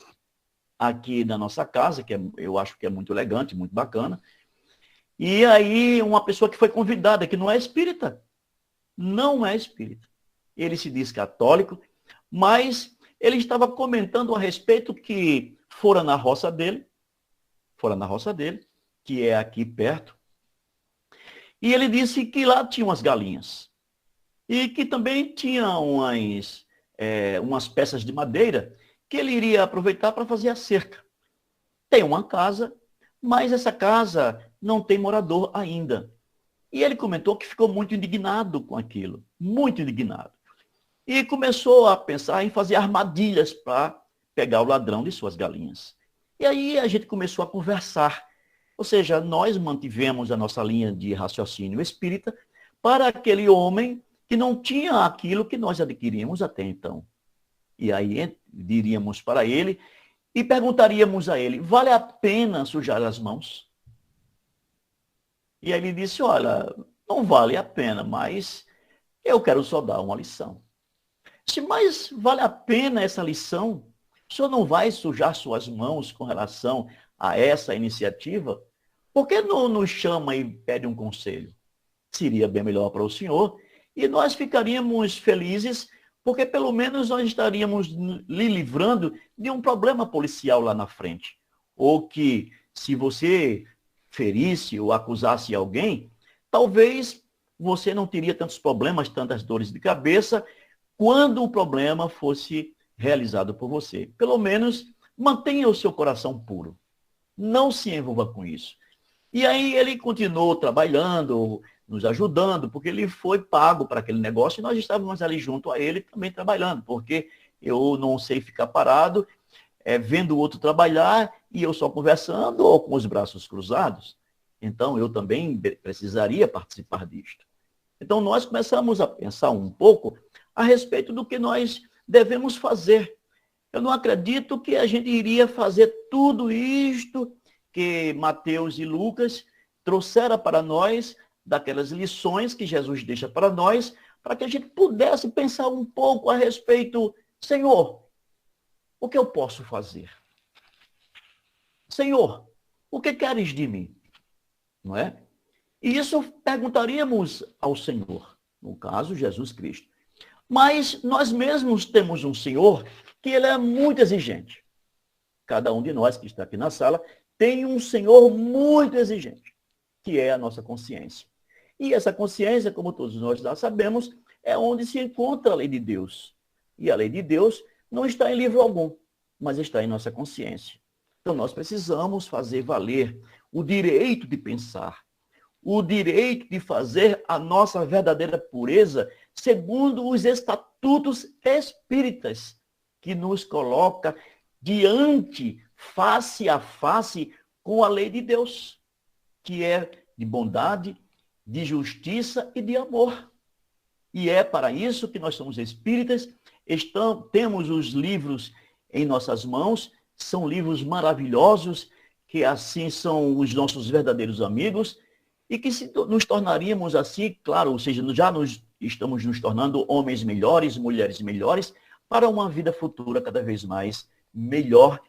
aqui na nossa casa, que eu acho que é muito elegante, muito bacana. E aí uma pessoa que foi convidada, que não é espírita, ele se diz católico, mas ele estava comentando a respeito que fora na roça dele, que é aqui perto, e ele disse que lá tinha umas galinhas. E que também tinha umas peças de madeira que ele iria aproveitar para fazer a cerca. Tem uma casa, mas essa casa não tem morador ainda. E ele comentou que ficou muito indignado com aquilo, muito indignado. E começou a pensar em fazer armadilhas para pegar o ladrão de suas galinhas. E aí a gente começou a conversar. Ou seja, nós mantivemos a nossa linha de raciocínio espírita para aquele homem que não tinha aquilo que nós adquirimos até então. E aí diríamos para ele e perguntaríamos a ele, vale a pena sujar as mãos? E aí ele disse, olha, não vale a pena, mas eu quero só dar uma lição. Mas vale a pena essa lição? O senhor não vai sujar suas mãos com relação a essa iniciativa? Por que não nos chama e pede um conselho? Seria bem melhor para o senhor e nós ficaríamos felizes porque pelo menos nós estaríamos lhe livrando de um problema policial lá na frente. Ou que se você ferisse ou acusasse alguém, talvez você não teria tantos problemas, tantas dores de cabeça, quando o problema fosse realizado por você. Pelo menos mantenha o seu coração puro. Não se envolva com isso. E aí ele continuou trabalhando, nos ajudando, porque ele foi pago para aquele negócio e nós estávamos ali junto a ele também trabalhando, porque eu não sei ficar parado, vendo o outro trabalhar e eu só conversando ou com os braços cruzados. Então eu também precisaria participar disto. Então nós começamos a pensar um pouco a respeito do que nós devemos fazer. Eu não acredito que a gente iria fazer tudo isto que Mateus e Lucas trouxeram para nós, daquelas lições que Jesus deixa para nós, para que a gente pudesse pensar um pouco a respeito, Senhor, o que eu posso fazer? Senhor, o que queres de mim? Não é? E isso perguntaríamos ao Senhor, no caso, Jesus Cristo. Mas nós mesmos temos um Senhor que ele é muito exigente. Cada um de nós que está aqui na sala tem um Senhor muito exigente, que é a nossa consciência. E essa consciência, como todos nós já sabemos, é onde se encontra a lei de Deus. E a lei de Deus não está em livro algum, mas está em nossa consciência. Então nós precisamos fazer valer o direito de pensar, o direito de fazer a nossa verdadeira pureza segundo os estatutos espíritas que nos coloca diante, face a face com a lei de Deus, que é de bondade, de justiça e de amor. E é para isso que nós somos espíritas, temos os livros em nossas mãos, são livros maravilhosos, que assim são os nossos verdadeiros amigos, e que se nos tornaríamos assim, claro, ou seja, já estamos nos tornando homens melhores, mulheres melhores, para uma vida futura cada vez mais melhor,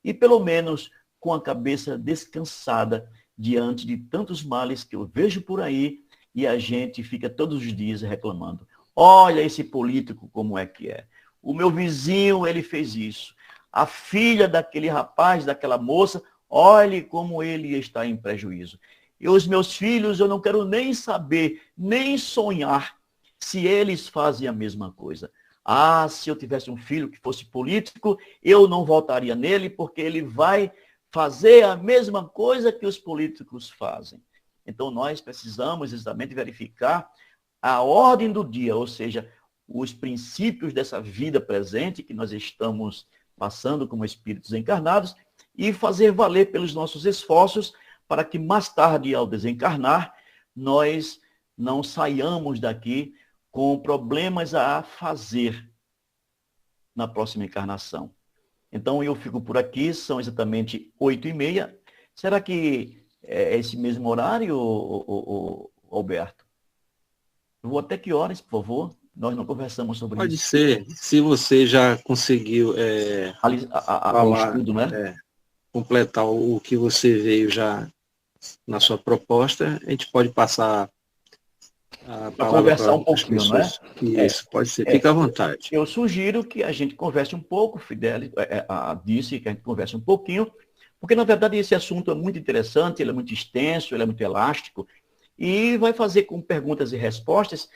e pelo menos com a cabeça descansada diante de tantos males que eu vejo por aí, e a gente fica todos os dias reclamando. Olha esse político como é que é. O meu vizinho, ele fez isso. A filha daquele rapaz, daquela moça, olhe como ele está em prejuízo. E os meus filhos, eu não quero nem saber, nem sonhar se eles fazem a mesma coisa. Ah, se eu tivesse um filho que fosse político, eu não votaria nele, porque ele vai fazer a mesma coisa que os políticos fazem. Então, nós precisamos exatamente verificar a ordem do dia, ou seja, os princípios dessa vida presente que nós estamos passando como espíritos encarnados e fazer valer pelos nossos esforços para que mais tarde, ao desencarnar, nós não saiamos daqui com problemas a fazer na próxima encarnação. Então, eu fico por aqui, são exatamente 8h30. Será que é esse mesmo horário, Alberto? Eu vou até que horas, por favor? Nós não conversamos sobre Pode isso. Pode ser, se você já conseguiu falar, o estudo, né? Completar o que você veio já na sua proposta, a gente pode passar a para palavra conversar um pouquinho, não é? Isso, pode ser, fica à vontade. Eu sugiro que a gente converse um pouco, Fidel disse que a gente converse um pouquinho, porque na verdade esse assunto é muito interessante, ele é muito extenso, ele é muito elástico, e vai fazer com perguntas e respostas,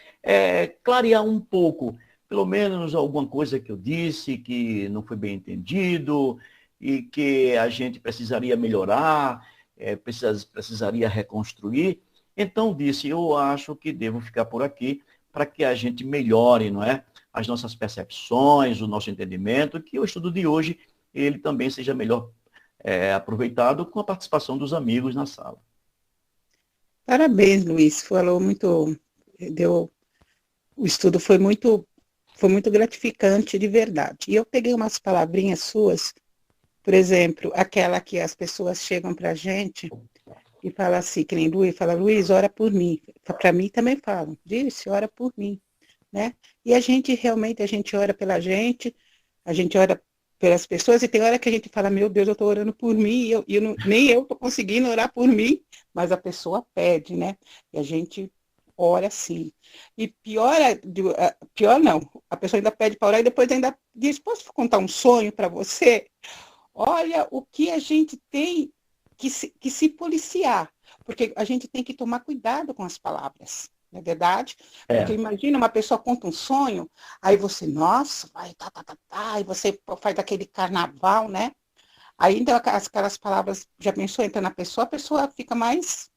clarear um pouco, pelo menos alguma coisa que eu disse, que não foi bem entendido, e que a gente precisaria melhorar, precisaria reconstruir. Então, disse, eu acho que devo ficar por aqui para que a gente melhore, não é? As nossas percepções, o nosso entendimento, que o estudo de hoje ele também seja melhor aproveitado com a participação dos amigos na sala. Parabéns, Luiz. Falou muito, o estudo foi muito gratificante, de verdade. E eu peguei umas palavrinhas suas, por exemplo, aquela que as pessoas chegam para a gente e falam assim, que nem Luiz, fala, Luiz, ora por mim. Para mim também falam, disse, ora por mim, né? E a gente ora pela gente, a gente ora pelas pessoas, e tem hora que a gente fala, meu Deus, eu estou orando por mim, nem eu estou conseguindo orar por mim, mas a pessoa pede, né? E a gente ora sim. E pior não, a pessoa ainda pede para orar e depois ainda diz, posso contar um sonho para você? Olha o que a gente tem que se policiar, porque a gente tem que tomar cuidado com as palavras, não é verdade? Porque imagina, uma pessoa conta um sonho, aí você, nossa, vai, e você faz aquele carnaval, né? Aí então aquelas palavras, já pensou, entra na pessoa, a pessoa fica mais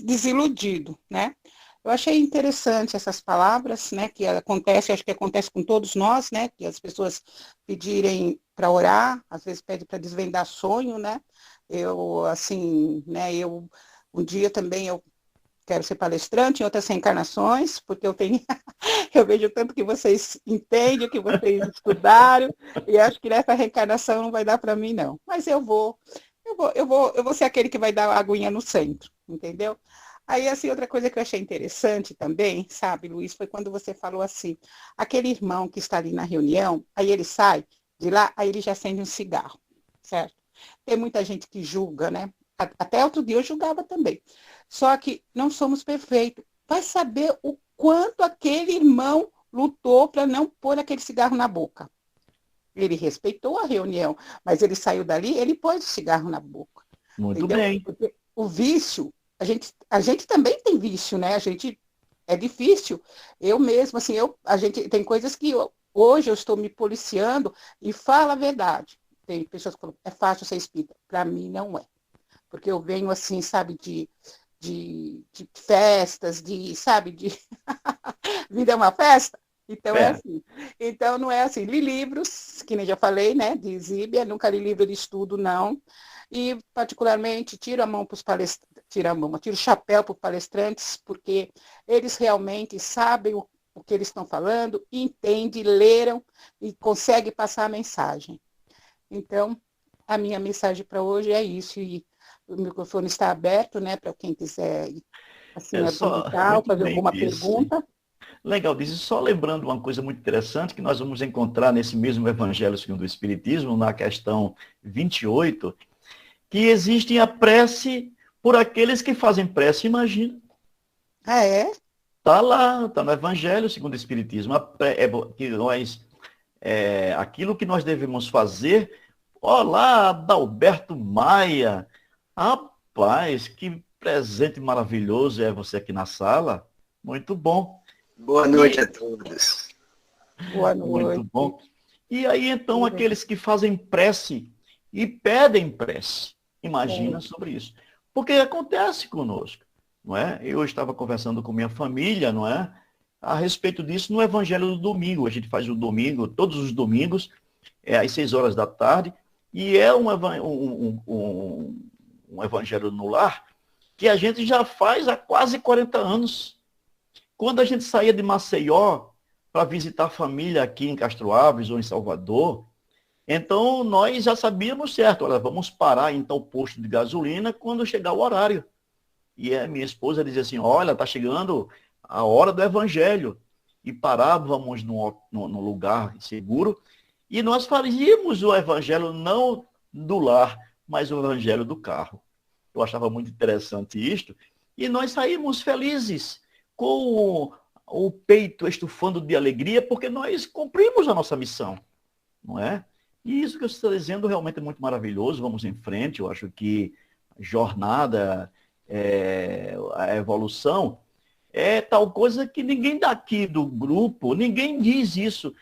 desiludido, né? Eu achei interessante essas palavras, né, que acontece, acho que acontece com todos nós, né, que as pessoas pedirem para orar, às vezes pedem para desvendar sonho, né? Assim, né, um dia também eu quero ser palestrante em outras reencarnações, porque eu vejo tanto que vocês entendem, que vocês estudaram, e acho que nessa reencarnação não vai dar para mim, não. Mas eu vou ser aquele que vai dar a aguinha no centro, entendeu? Aí, assim, outra coisa que eu achei interessante também, sabe, Luiz, foi quando você falou assim, aquele irmão que está ali na reunião, aí ele sai de lá, aí ele já acende um cigarro, certo? Tem muita gente que julga, né? Até outro dia eu julgava também. Só que não somos perfeitos. Vai saber o quanto aquele irmão lutou para não pôr aquele cigarro na boca. Ele respeitou a reunião, mas ele saiu dali, ele pôs o cigarro na boca. Muito entendeu? bem. Porque o vício, a gente também tem vício, né? É difícil. Eu mesmo, assim, a gente tem coisas que hoje eu estou me policiando e falo a verdade. Tem pessoas que falam, é fácil ser espírita. Para mim, não é. Porque eu venho, assim, sabe, de festas, sabe, vida é uma festa. Então é assim. Então não é assim. Li livros, que nem já falei, né, de Zíbia, nunca li livro de estudo, não. E, particularmente, tiro a mão para os palestrantes, tiro o chapéu para os palestrantes, porque eles realmente sabem o que eles estão falando, entendem, leram e conseguem passar a mensagem. Então, a minha mensagem para hoje é isso. E o microfone está aberto, né, para quem quiser assim, argumentar, fazer alguma pergunta. Legal, diz. Só lembrando uma coisa muito interessante que nós vamos encontrar nesse mesmo Evangelho segundo o Espiritismo, na questão 28, que existe a prece por aqueles que fazem prece, imagina. Ah, é? Está lá, está no Evangelho segundo o Espiritismo. Aquilo que nós devemos fazer. Olá, Adalberto Maia. Rapaz, que presente maravilhoso é você aqui na sala. Muito bom. Boa noite a todos. Boa noite. Muito bom. E aí, então, aqueles que fazem prece e pedem prece, imagina sobre isso. Porque acontece conosco, não é? Eu estava conversando com minha família, não é? A respeito disso no Evangelho do Domingo. A gente faz o domingo, todos os domingos, às 6 horas da tarde, e é um Evangelho no Lar que a gente já faz há quase 40 anos. Quando a gente saía de Maceió para visitar a família aqui em Castro Alves ou em Salvador, então nós já sabíamos certo, olha, vamos parar em tal posto de gasolina quando chegar o horário. E a minha esposa dizia assim, olha, está chegando a hora do Evangelho. E parávamos no lugar seguro e nós fazíamos o Evangelho não do lar, mas o Evangelho do carro. Eu achava muito interessante isto. E nós saímos felizes, com o peito estufando de alegria, porque nós cumprimos a nossa missão, não é? E isso que eu estou dizendo realmente é muito maravilhoso. Vamos em frente. Eu acho que a jornada, a evolução, é tal coisa que ninguém daqui do grupo, ninguém diz isso.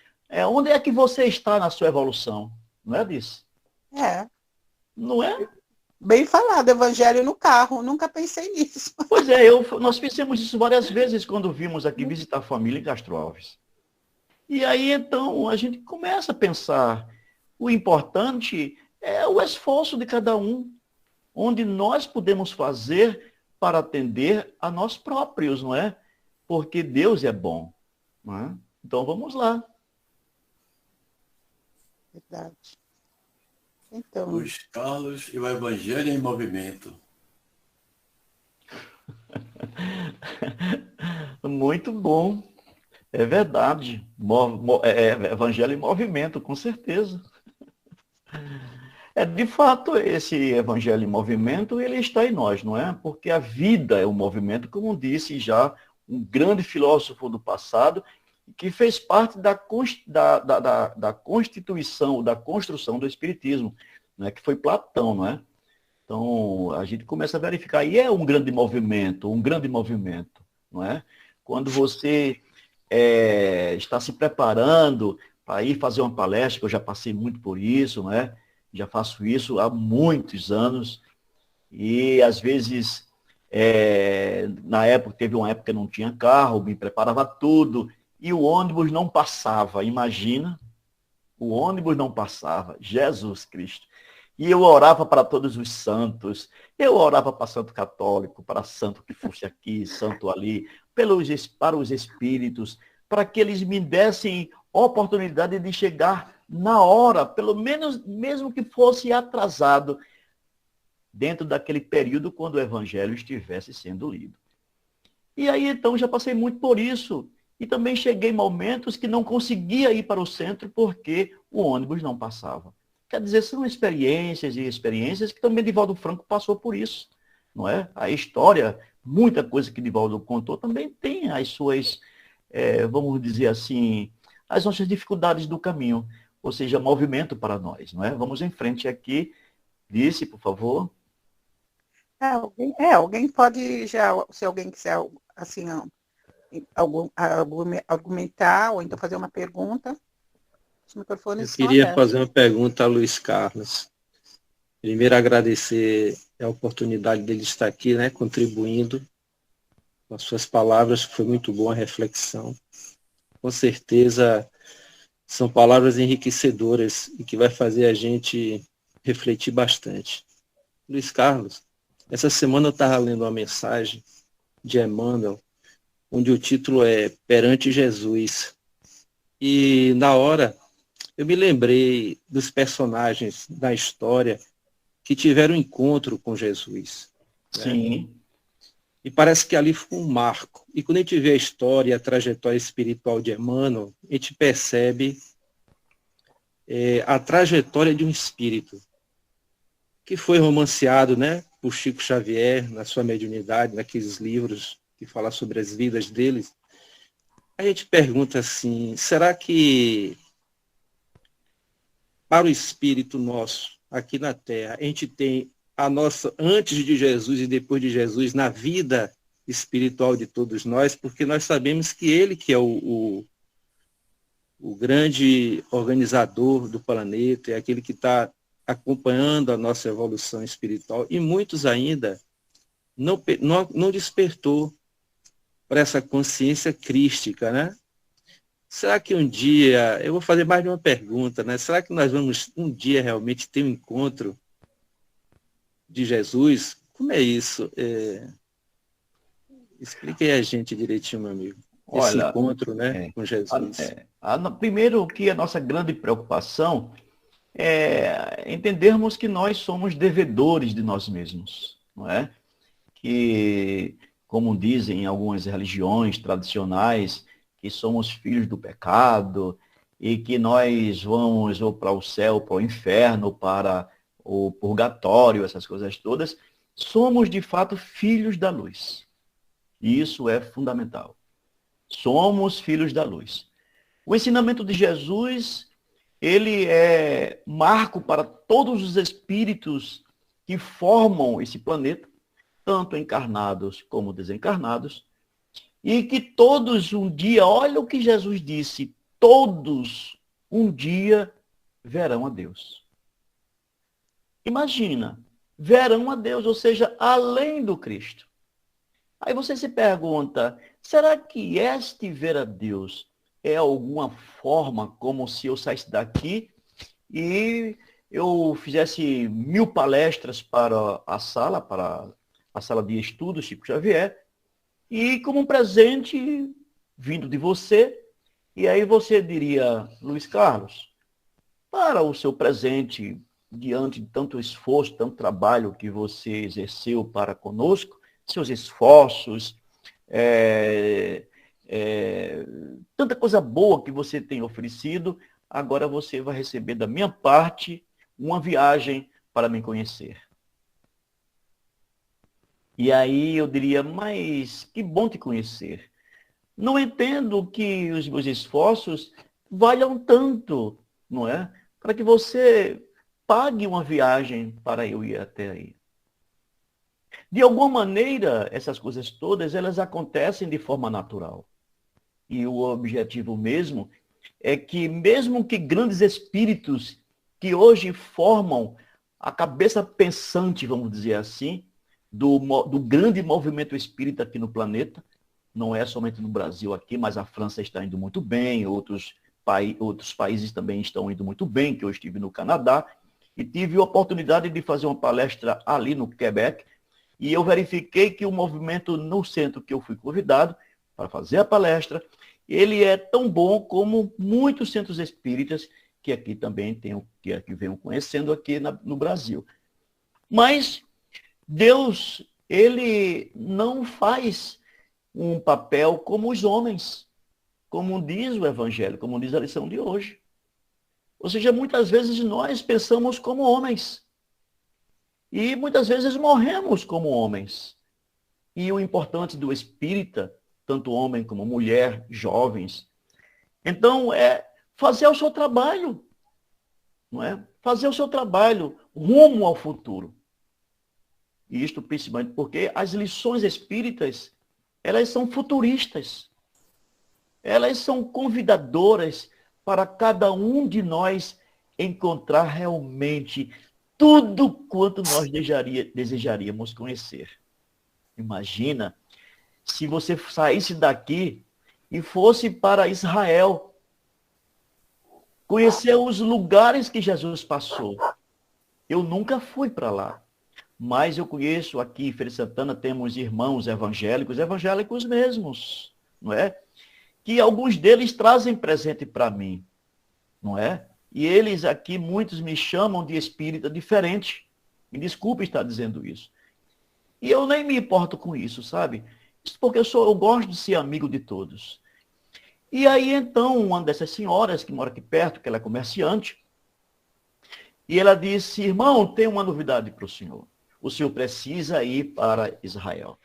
Onde é que você está na sua evolução? Não é disso? É. Não é? Bem falado, Evangelho no carro. Nunca pensei nisso. Pois é, nós fizemos isso várias vezes quando vimos aqui visitar a família em Castro Alves. E aí, então, a gente começa a pensar, O importante é o esforço de cada um, onde nós podemos fazer para atender a nós próprios, não é? Porque Deus é bom, não é? Então vamos lá. Verdade. Então, Luiz Carlos e o Evangelho em Movimento. Muito bom. É verdade. Evangelho em movimento, com certeza. De fato, esse evangelho em movimento, ele está em nós, não é? Porque a vida é um movimento, como disse já um grande filósofo do passado, que fez parte da constituição, da construção do Espiritismo, né? Que foi Platão, não é? Então, a gente começa a verificar, e é um grande movimento, não é? Quando você está se preparando para ir fazer uma palestra, que eu já passei muito por isso, não é? Já faço isso há muitos anos, e às vezes, na época, teve uma época que eu não tinha carro, me preparava tudo, e o ônibus não passava, imagina, o ônibus não passava, Jesus Cristo. E eu orava para todos os santos, eu orava para santo católico, para santo que fosse aqui, santo ali, para os espíritos, para que eles me dessem oportunidade de chegar na hora, pelo menos, mesmo que fosse atrasado, dentro daquele período quando o evangelho estivesse sendo lido. E aí, então, já passei muito por isso. E também cheguei em momentos que não conseguia ir para o centro porque o ônibus não passava. Quer dizer, são experiências e experiências que também Divaldo Franco passou por isso, não é? A história, muita coisa que Divaldo contou, também tem as suas, vamos dizer assim, as nossas dificuldades do caminho, ou seja, movimento para nós, não é? Vamos em frente aqui. Disse, por favor. Alguém pode já, se alguém quiser, assim, argumentar ou então fazer uma pergunta, os microfones Eu queria abertos. fazer uma pergunta a Luiz Carlos. Primeiro, agradecer a oportunidade dele estar aqui, né, contribuindo com as suas palavras, foi muito boa a reflexão. Com certeza, são palavras enriquecedoras e que vai fazer a gente refletir bastante. Luiz Carlos, essa semana eu estava lendo uma mensagem de Emmanuel, onde o título é Perante Jesus. E na hora, eu me lembrei dos personagens da história que tiveram encontro com Jesus. Sim. Né? E parece que ali foi um marco. E quando a gente vê a história e a trajetória espiritual de Emmanuel, a gente percebe a trajetória de um espírito que foi romanceado, né, por Chico Xavier, na sua mediunidade, naqueles livros que falam sobre as vidas deles. A gente pergunta assim, será que para o espírito nosso, aqui na Terra, a gente tem a nossa antes de Jesus e depois de Jesus na vida espiritual de todos nós, porque nós sabemos que ele que é o grande organizador do planeta, é aquele que está acompanhando a nossa evolução espiritual, e muitos ainda não despertou para essa consciência crística, né? Será que um dia, eu vou fazer mais de uma pergunta, né? Será que nós vamos um dia realmente ter um encontro de Jesus? Como é isso? Explique aí a gente direitinho, meu amigo. Esse Olha, encontro, né, com Jesus. Primeiro que a nossa grande preocupação é entendermos que nós somos devedores de nós mesmos, não é? Que, como dizem algumas religiões tradicionais, que somos filhos do pecado e que nós vamos ou para o céu, para o inferno, para o purgatório, essas coisas todas, somos de fato filhos da luz. E isso é fundamental. Somos filhos da luz. O ensinamento de Jesus, ele é marco para todos os espíritos que formam esse planeta, tanto encarnados como desencarnados, e que todos um dia, olha o que Jesus disse, todos um dia verão a Deus. Imagina, verão a Deus, ou seja, além do Cristo. Aí você se pergunta, será que este ver a Deus é alguma forma como se eu saísse daqui e eu fizesse 1000 palestras para a sala de estudos Chico Xavier, e como um presente vindo de você, e aí você diria, Luiz Carlos, para o seu presente, diante de tanto esforço, tanto trabalho que você exerceu para conosco, seus esforços, tanta coisa boa que você tem oferecido, agora você vai receber da minha parte uma viagem para me conhecer. E aí eu diria, mas que bom te conhecer. Não entendo que os meus esforços valham tanto, não é? Para que você pague uma viagem para eu ir até aí. De alguma maneira, essas coisas todas, elas acontecem de forma natural. E o objetivo mesmo é que, mesmo que grandes espíritos que hoje formam a cabeça pensante, vamos dizer assim, do grande movimento espírita aqui no planeta, não é somente no Brasil aqui, mas a França está indo muito bem, outros países também estão indo muito bem, que eu estive no Canadá, e tive a oportunidade de fazer uma palestra ali no Quebec, e eu verifiquei que o movimento no centro que eu fui convidado para fazer a palestra, ele é tão bom como muitos centros espíritas que aqui também tenho, que aqui venho conhecendo aqui no Brasil. Mas Deus, ele não faz um papel como os homens, como diz o Evangelho, como diz a lição de hoje. Ou seja, muitas vezes nós pensamos como homens. E muitas vezes morremos como homens. E o importante do espírita, tanto homem como mulher, jovens, então é fazer o seu trabalho, não é? Fazer o seu trabalho rumo ao futuro. E isto principalmente porque as lições espíritas, elas são futuristas. Elas são convidadoras para cada um de nós encontrar realmente tudo quanto nós desejaríamos conhecer. Imagina se você saísse daqui e fosse para Israel, conhecer os lugares que Jesus passou. Eu nunca fui para lá, mas eu conheço aqui em Feira de Santana, temos irmãos evangélicos mesmos, não é? Que alguns deles trazem presente para mim, não é? E eles aqui, muitos me chamam de espírita diferente. Me desculpe estar dizendo isso. E eu nem me importo com isso, sabe? Isso porque eu gosto de ser amigo de todos. E aí, então, uma dessas senhoras que mora aqui perto, que ela é comerciante, e ela disse, irmão, tem uma novidade para o senhor. O senhor precisa ir para Israel.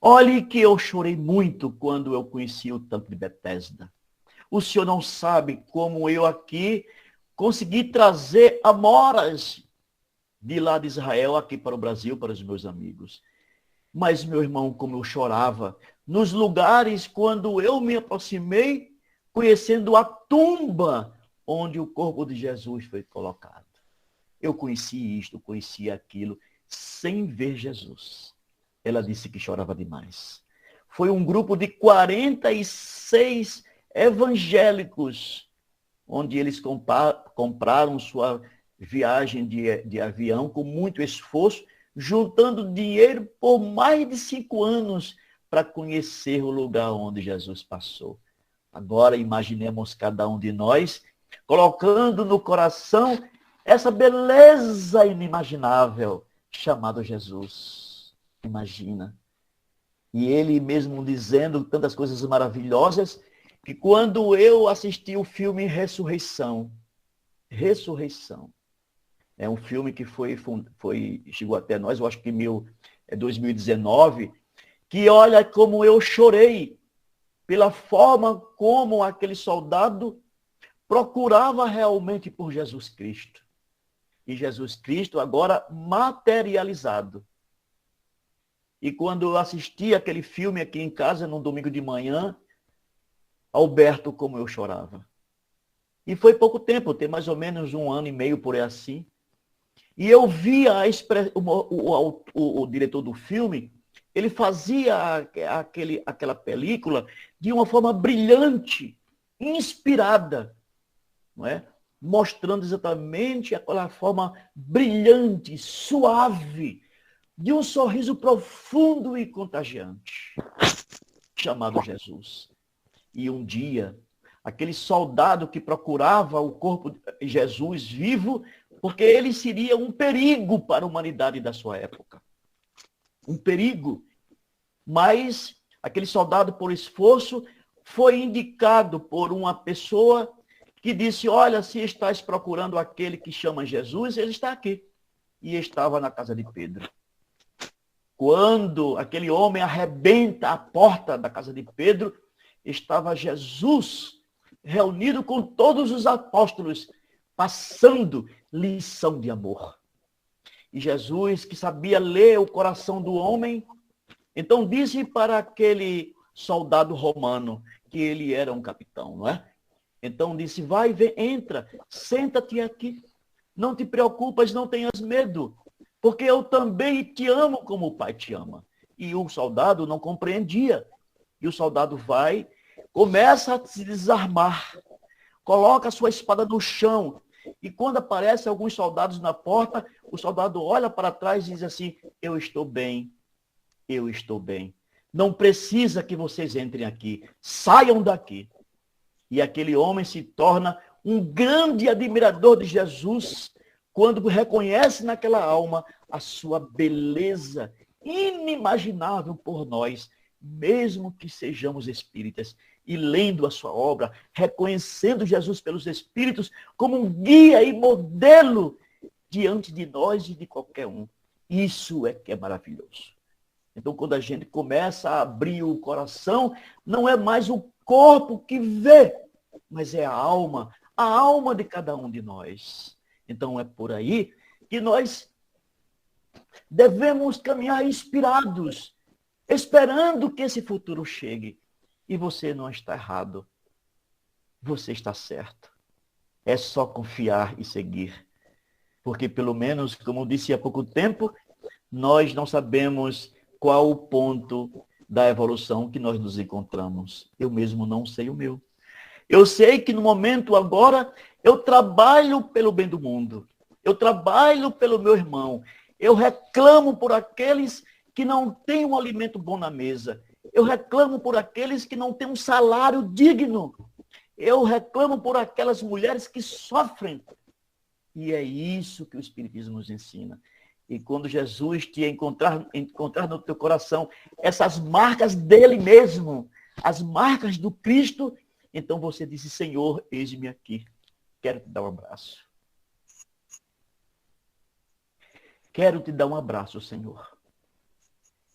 Olhe que eu chorei muito quando eu conheci o tanque de Betesda. O senhor não sabe como eu aqui consegui trazer amoras de lá de Israel aqui para o Brasil, para os meus amigos. Mas, meu irmão, como eu chorava nos lugares quando eu me aproximei, conhecendo a tumba onde o corpo de Jesus foi colocado. Eu conheci isto, conheci aquilo, sem ver Jesus. Ela disse que chorava demais. Foi um grupo de 46 evangélicos, onde eles compraram sua viagem de avião com muito esforço, juntando dinheiro por mais de 5 anos para conhecer o lugar onde Jesus passou. Agora imaginemos cada um de nós colocando no coração essa beleza inimaginável chamada Jesus. Imagina. E ele mesmo dizendo tantas coisas maravilhosas, que quando eu assisti o filme Ressurreição, é um filme que chegou até nós, eu acho que em 2019, que olha como eu chorei pela forma como aquele soldado procurava realmente por Jesus Cristo. E Jesus Cristo agora materializado. E quando eu assisti aquele filme aqui em casa, num domingo de manhã, Alberto, como eu chorava. E foi pouco tempo, tem mais ou menos 1 ano e meio por aí assim. E eu via o diretor do filme, ele fazia aquela película de uma forma brilhante, inspirada, não é? mostrando exatamente aquela forma brilhante, suave, de um sorriso profundo e contagiante, chamado Jesus. E um dia, aquele soldado que procurava o corpo de Jesus vivo, porque ele seria um perigo para a humanidade da sua época. Um perigo. Mas aquele soldado, por esforço, foi indicado por uma pessoa que disse, olha, se estás procurando aquele que chama Jesus, ele está aqui. E estava na casa de Pedro. Quando aquele homem arrebenta a porta da casa de Pedro, estava Jesus reunido com todos os apóstolos, passando lição de amor. E Jesus, que sabia ler o coração do homem, então disse para aquele soldado romano, que ele era um capitão, não é? Então disse, vai, vem, entra, senta-te aqui. Não te preocupas, não tenhas medo, porque eu também te amo como o Pai te ama. E o soldado não compreendia. E o soldado vai, começa a se desarmar, coloca a sua espada no chão. E quando aparecem alguns soldados na porta, o soldado olha para trás e diz assim, eu estou bem, eu estou bem. Não precisa que vocês entrem aqui, saiam daqui. E aquele homem se torna um grande admirador de Jesus, quando reconhece naquela alma a sua beleza inimaginável por nós, mesmo que sejamos espíritas, e lendo a sua obra, reconhecendo Jesus pelos espíritos como um guia e modelo diante de nós e de qualquer um. Isso é que é maravilhoso. Então, quando a gente começa a abrir o coração, não é mais o corpo que vê, mas é a alma de cada um de nós. Então, é por aí que nós devemos caminhar inspirados, esperando que esse futuro chegue. E você não está errado. Você está certo. É só confiar e seguir. Porque, pelo menos, como eu disse há pouco tempo, nós não sabemos qual o ponto da evolução que nós nos encontramos. Eu mesmo não sei o meu. Eu sei que no momento agora, eu trabalho pelo bem do mundo. Eu trabalho pelo meu irmão. Eu reclamo por aqueles que não têm um alimento bom na mesa. Eu reclamo por aqueles que não têm um salário digno. Eu reclamo por aquelas mulheres que sofrem. E é isso que o Espiritismo nos ensina. E quando Jesus te encontrar no teu coração essas marcas dele mesmo, as marcas do Cristo, então você diz, Senhor, eis-me aqui. Quero te dar um abraço. Quero te dar um abraço, Senhor.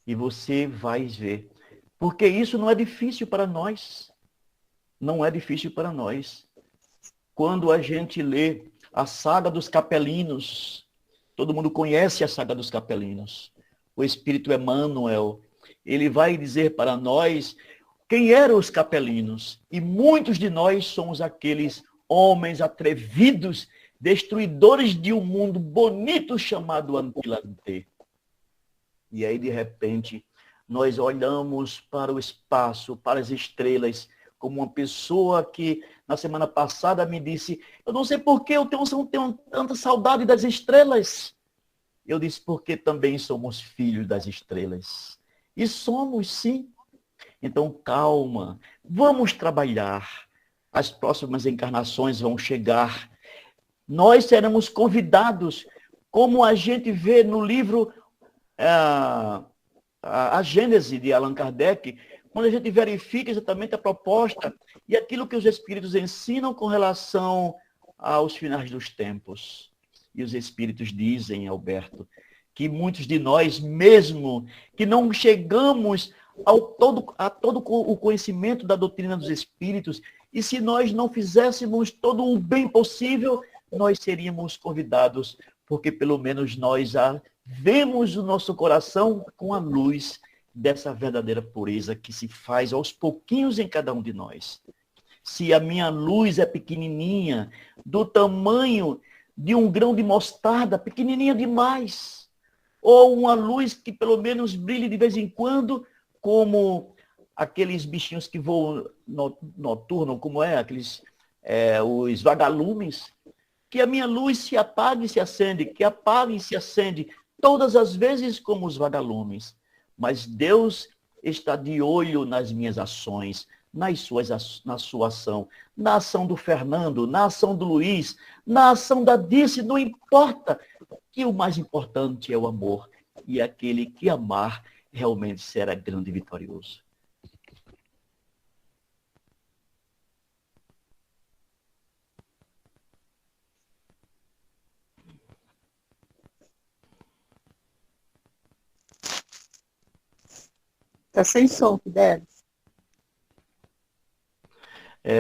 E você vai ver. Porque isso não é difícil para nós. Não é difícil para nós. Quando a gente lê a saga dos capelinos, todo mundo conhece a saga dos capelinos. O Espírito Emmanuel, ele vai dizer para nós quem eram os capelinos. E muitos de nós somos aqueles homens atrevidos, destruidores de um mundo bonito chamado Antilante. E aí, de repente, nós olhamos para o espaço, para as estrelas, como uma pessoa que na semana passada me disse, eu não sei por que eu tenho tanta saudade das estrelas. Eu disse, porque também somos filhos das estrelas. E somos, sim. Então, calma, vamos trabalhar. As próximas encarnações vão chegar. Nós seremos convidados, como a gente vê no livro a Gênese de Allan Kardec, quando a gente verifica exatamente a proposta e aquilo que os Espíritos ensinam com relação aos finais dos tempos. E os Espíritos dizem, Alberto, que muitos de nós, mesmo que não chegamos a todo o conhecimento da doutrina dos Espíritos, e se nós não fizéssemos todo o bem possível, nós seríamos convidados, porque pelo menos nós já vemos o nosso coração com a luz dessa verdadeira pureza que se faz aos pouquinhos em cada um de nós. Se a minha luz é pequenininha, do tamanho de um grão de mostarda, pequenininha demais, ou uma luz que pelo menos brilhe de vez em quando, como aqueles bichinhos que voam noturno, como é, aqueles os vagalumes, que a minha luz se apague e se acende, que apague e se acende, todas as vezes como os vagalumes. Mas Deus está de olho nas minhas ações, na sua ação, na ação do Fernando, na ação do Luiz, na ação da Dice, não importa, que o mais importante é o amor. E aquele que amar realmente será grande e vitorioso. Está sem som, Fidelis.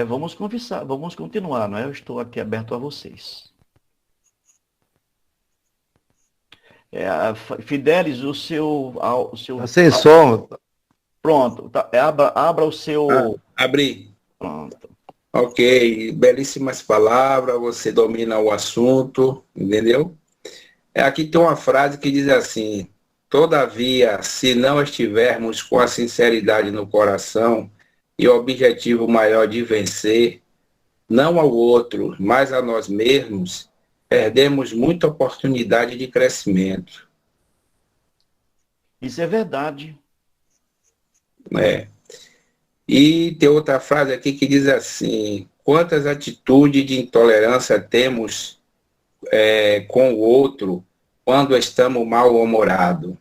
Vamos conversar, vamos continuar, não é? Eu estou aqui aberto a vocês. Fidelis, o seu... Tá sem som. Pronto, tá, abra o seu... Abri. Pronto. Ok, belíssimas palavras, você domina o assunto, entendeu? Aqui tem uma frase que diz assim: todavia, se não estivermos com a sinceridade no coração e o objetivo maior de vencer, não ao outro, mas a nós mesmos, perdemos muita oportunidade de crescimento. Isso é verdade. E tem outra frase aqui que diz assim: quantas atitudes de intolerância temos com o outro quando estamos mal-humorados.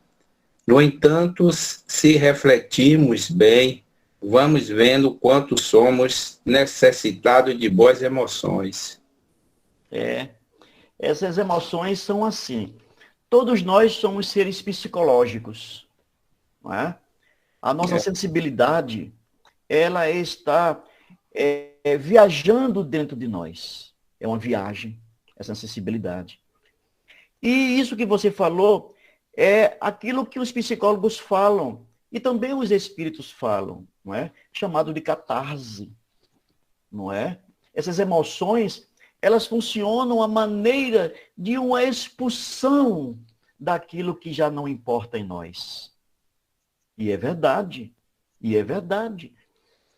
No entanto, se refletirmos bem, vamos vendo quanto somos necessitados de boas emoções. Essas emoções são assim. Todos nós somos seres psicológicos, não é? A nossa sensibilidade, ela está viajando dentro de nós. É uma viagem, essa sensibilidade. E isso que você falou é aquilo que os psicólogos falam e também os espíritos falam, não é? Chamado de catarse, não é? Essas emoções, elas funcionam a maneira de uma expulsão daquilo que já não importa em nós. E é verdade. E é verdade.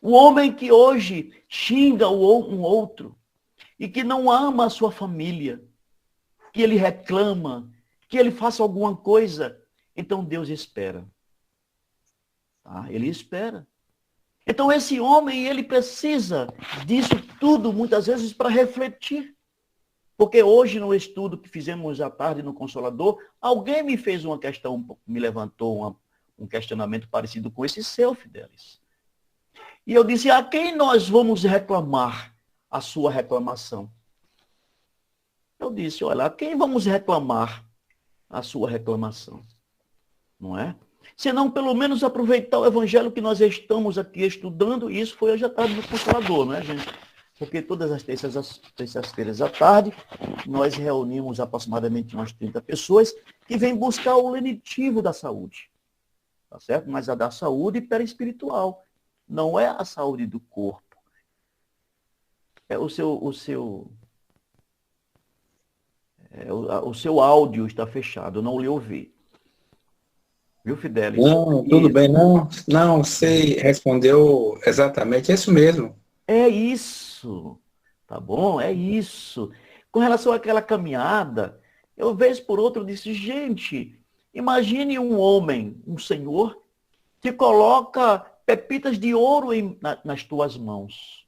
O homem que hoje xinga um outro e que não ama a sua família, que ele reclama, que ele faça alguma coisa, então Deus espera. Tá? Ele espera. Então esse homem, ele precisa disso tudo, muitas vezes, para refletir. Porque hoje, no estudo que fizemos à tarde no Consolador, alguém me fez uma questão, me levantou um questionamento parecido com esse seu, Fidelis. E eu disse: a quem nós vamos reclamar a sua reclamação? Eu disse: olha, a quem vamos reclamar a sua reclamação? Não é? Se não, pelo menos aproveitar o evangelho que nós estamos aqui estudando, e isso foi hoje à tarde no Consolador, não é, gente? Porque todas as terças-feiras à tarde, nós reunimos aproximadamente umas 30 pessoas que vêm buscar o lenitivo da saúde. Tá certo? Mas a da saúde perespiritual. Não é a saúde do corpo. É o seu áudio está fechado, eu não lhe ouvi. Viu, Fidelis? Não, tudo bem, não sei, respondeu exatamente, é isso mesmo. É isso, tá bom? É isso. Com relação àquela caminhada, eu vez por outra disse: gente, imagine um homem, um senhor, que coloca pepitas de ouro nas tuas mãos,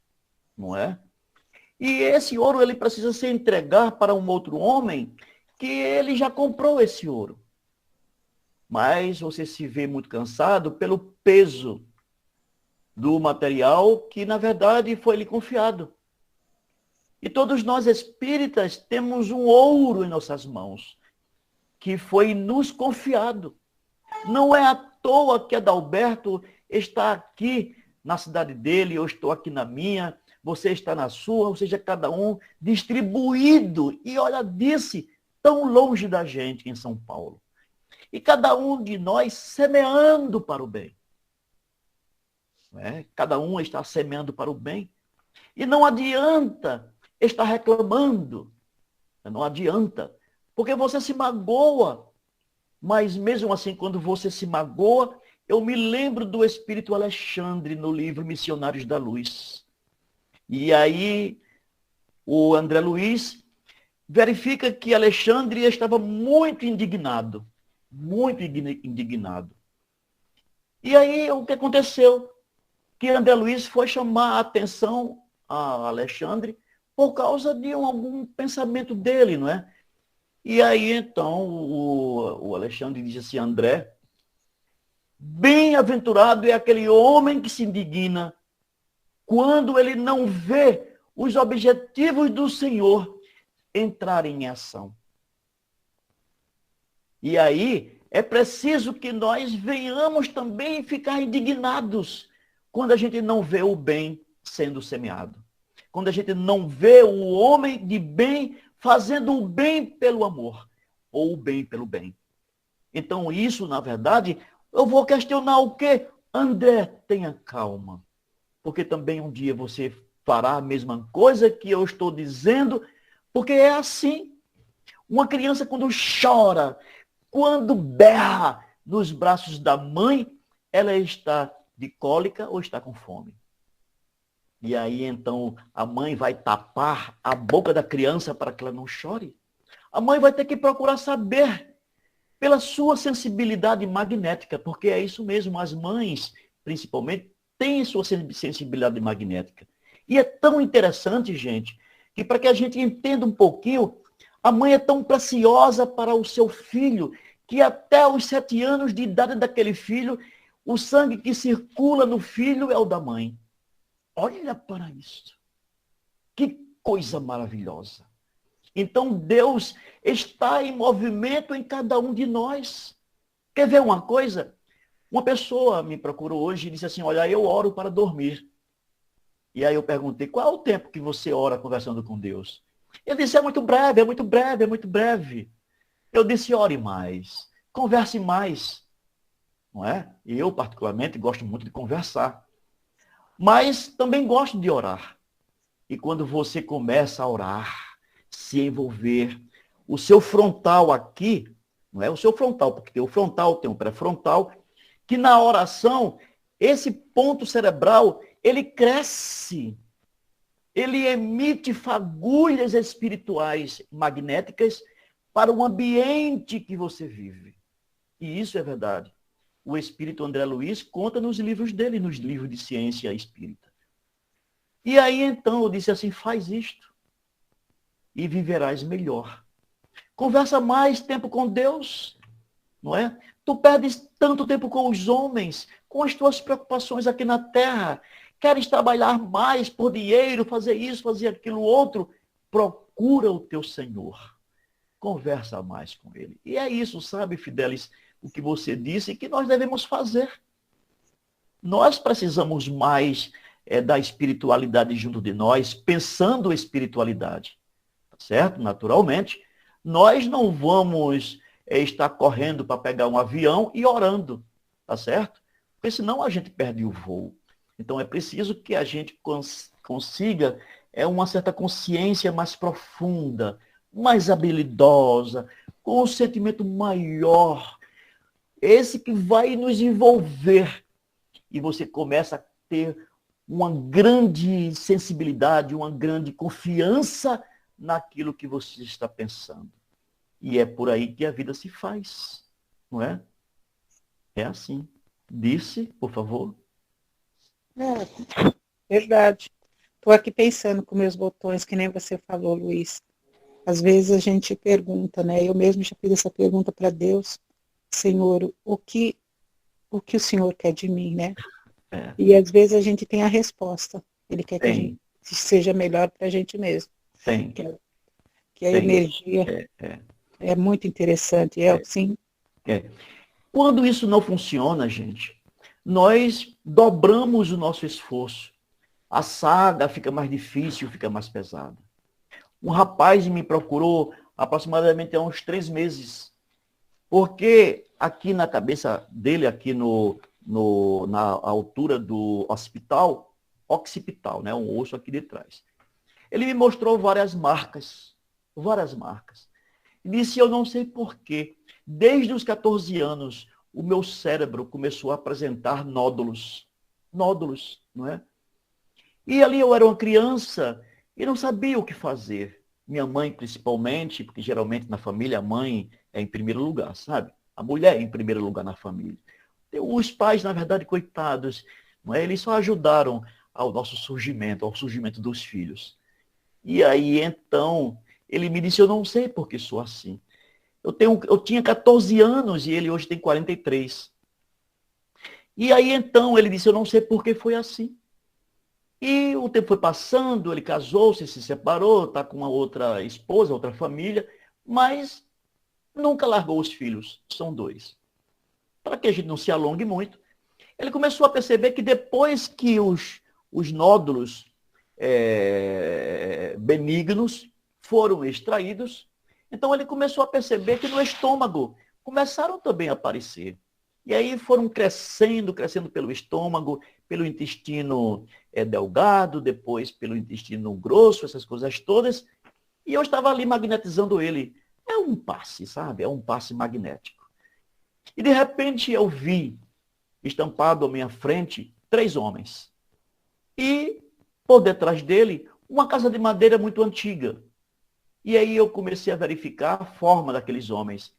não é? E esse ouro, ele precisa se entregar para um outro homem que ele já comprou esse ouro. Mas você se vê muito cansado pelo peso do material que, na verdade, foi lhe confiado. E todos nós espíritas temos um ouro em nossas mãos, que foi nos confiado. Não é à toa que Adalberto está aqui na cidade dele, eu estou aqui na minha, você está na sua, ou seja, cada um distribuído. E olha, disse, tão longe da gente em São Paulo. E cada um de nós semeando para o bem. Cada um está semeando para o bem. E não adianta estar reclamando. Não adianta. Porque você se magoa. Mas mesmo assim, quando você se magoa, eu me lembro do Espírito Alexandre no livro Missionários da Luz. E aí, o André Luiz, verifica que Alexandre estava muito indignado. Muito indignado. E aí, o que aconteceu? Que André Luiz foi chamar a atenção a Alexandre por causa de algum pensamento dele, não é? E aí, então, o Alexandre disse assim, André, bem-aventurado é aquele homem que se indigna quando ele não vê os objetivos do Senhor entrarem em ação. E aí, é preciso que nós venhamos também ficar indignados quando a gente não vê o bem sendo semeado. Quando a gente não vê o homem de bem fazendo o bem pelo amor, ou o bem pelo bem. Então, isso, na verdade, eu vou questionar o quê? André, tenha calma. Porque também um dia você fará a mesma coisa que eu estou dizendo, porque é assim. Uma criança, quando chora, quando berra nos braços da mãe, ela está de cólica ou está com fome. E aí, então, a mãe vai tapar a boca da criança para que ela não chore. A mãe vai ter que procurar saber pela sua sensibilidade magnética, porque é isso mesmo, as mães, principalmente, têm sua sensibilidade magnética. E é tão interessante, gente, que para que a gente entenda um pouquinho, a mãe é tão preciosa para o seu filho, que até os 7 anos de idade daquele filho, o sangue que circula no filho é o da mãe. Olha para isso. Que coisa maravilhosa. Então, Deus está em movimento em cada um de nós. Quer ver uma coisa? Uma pessoa me procurou hoje e disse assim, olha, eu oro para dormir. E aí eu perguntei, qual é o tempo que você ora conversando com Deus? Ele disse, é muito breve, é muito breve, é muito breve. Eu disse, ore mais, converse mais. Não é? E eu, particularmente, gosto muito de conversar. Mas também gosto de orar. E quando você começa a orar, se envolver, o seu frontal aqui, não é o seu frontal, porque tem o frontal, tem o pré-frontal, que na oração, esse ponto cerebral, ele cresce. Ele emite fagulhas espirituais magnéticas para o ambiente que você vive. E isso é verdade. O espírito André Luiz conta nos livros dele, nos livros de ciência espírita. E aí, então, eu disse assim, faz isto e viverás melhor. Conversa mais tempo com Deus, não é? Tu perdes tanto tempo com os homens, com as tuas preocupações aqui na terra. Queres trabalhar mais por dinheiro, fazer isso, fazer aquilo outro? Procura o teu Senhor. Conversa mais com ele. E é isso, sabe, Fidelis, o que você disse que nós devemos fazer. Nós precisamos mais da espiritualidade junto de nós, pensando espiritualidade. Tá certo? Naturalmente. Nós não vamos estar correndo para pegar um avião e orando. Tá certo? Porque senão a gente perde o voo. Então é preciso que a gente consiga uma certa consciência mais profunda, mais habilidosa, com um sentimento maior. Esse que vai nos envolver. E você começa a ter uma grande sensibilidade, uma grande confiança naquilo que você está pensando. E é por aí que a vida se faz, não é? É assim. Disse, por favor. É, verdade. Estou aqui pensando com meus botões, que nem você falou, Luiz. Às vezes a gente pergunta, né? Eu mesmo já fiz essa pergunta para Deus. Senhor, o que o Senhor quer de mim, né? É. E às vezes a gente tem a resposta. Ele quer que a gente seja melhor para a gente mesmo. Tem. Que a energia é muito interessante. Sim. Quando isso não funciona, gente, nós dobramos o nosso esforço. A saga fica mais difícil, fica mais pesada. Um rapaz me procurou aproximadamente há uns 3 meses. Porque aqui na cabeça dele, aqui na altura do occipital, né, um osso aqui de trás, ele me mostrou várias marcas. E disse, eu não sei porquê, desde os 14 anos, o meu cérebro começou a apresentar nódulos, não é? E ali eu era uma criança e não sabia o que fazer, minha mãe principalmente, porque geralmente na família a mãe é em primeiro lugar, sabe? A mulher é em primeiro lugar na família. Os pais, na verdade, coitados, não é? Eles só ajudaram ao nosso surgimento, ao surgimento dos filhos. E aí, então, ele me disse, eu não sei por que sou assim. Eu tinha 14 anos e ele hoje tem 43. E aí, então, ele disse, eu não sei por que foi assim. E o tempo foi passando, ele casou-se, se separou, está com uma outra esposa, outra família, mas nunca largou os filhos, são 2. Para que a gente não se alongue muito, ele começou a perceber que depois que os nódulos benignos foram extraídos, então ele começou a perceber que no estômago começaram também a aparecer. E aí foram crescendo pelo estômago, pelo intestino delgado, depois pelo intestino grosso, essas coisas todas. E eu estava ali magnetizando ele. É um passe, sabe? É um passe magnético. E de repente eu vi, estampado à minha frente, 3 homens. E por detrás dele, uma casa de madeira muito antiga. E aí eu comecei a verificar a forma daqueles homens.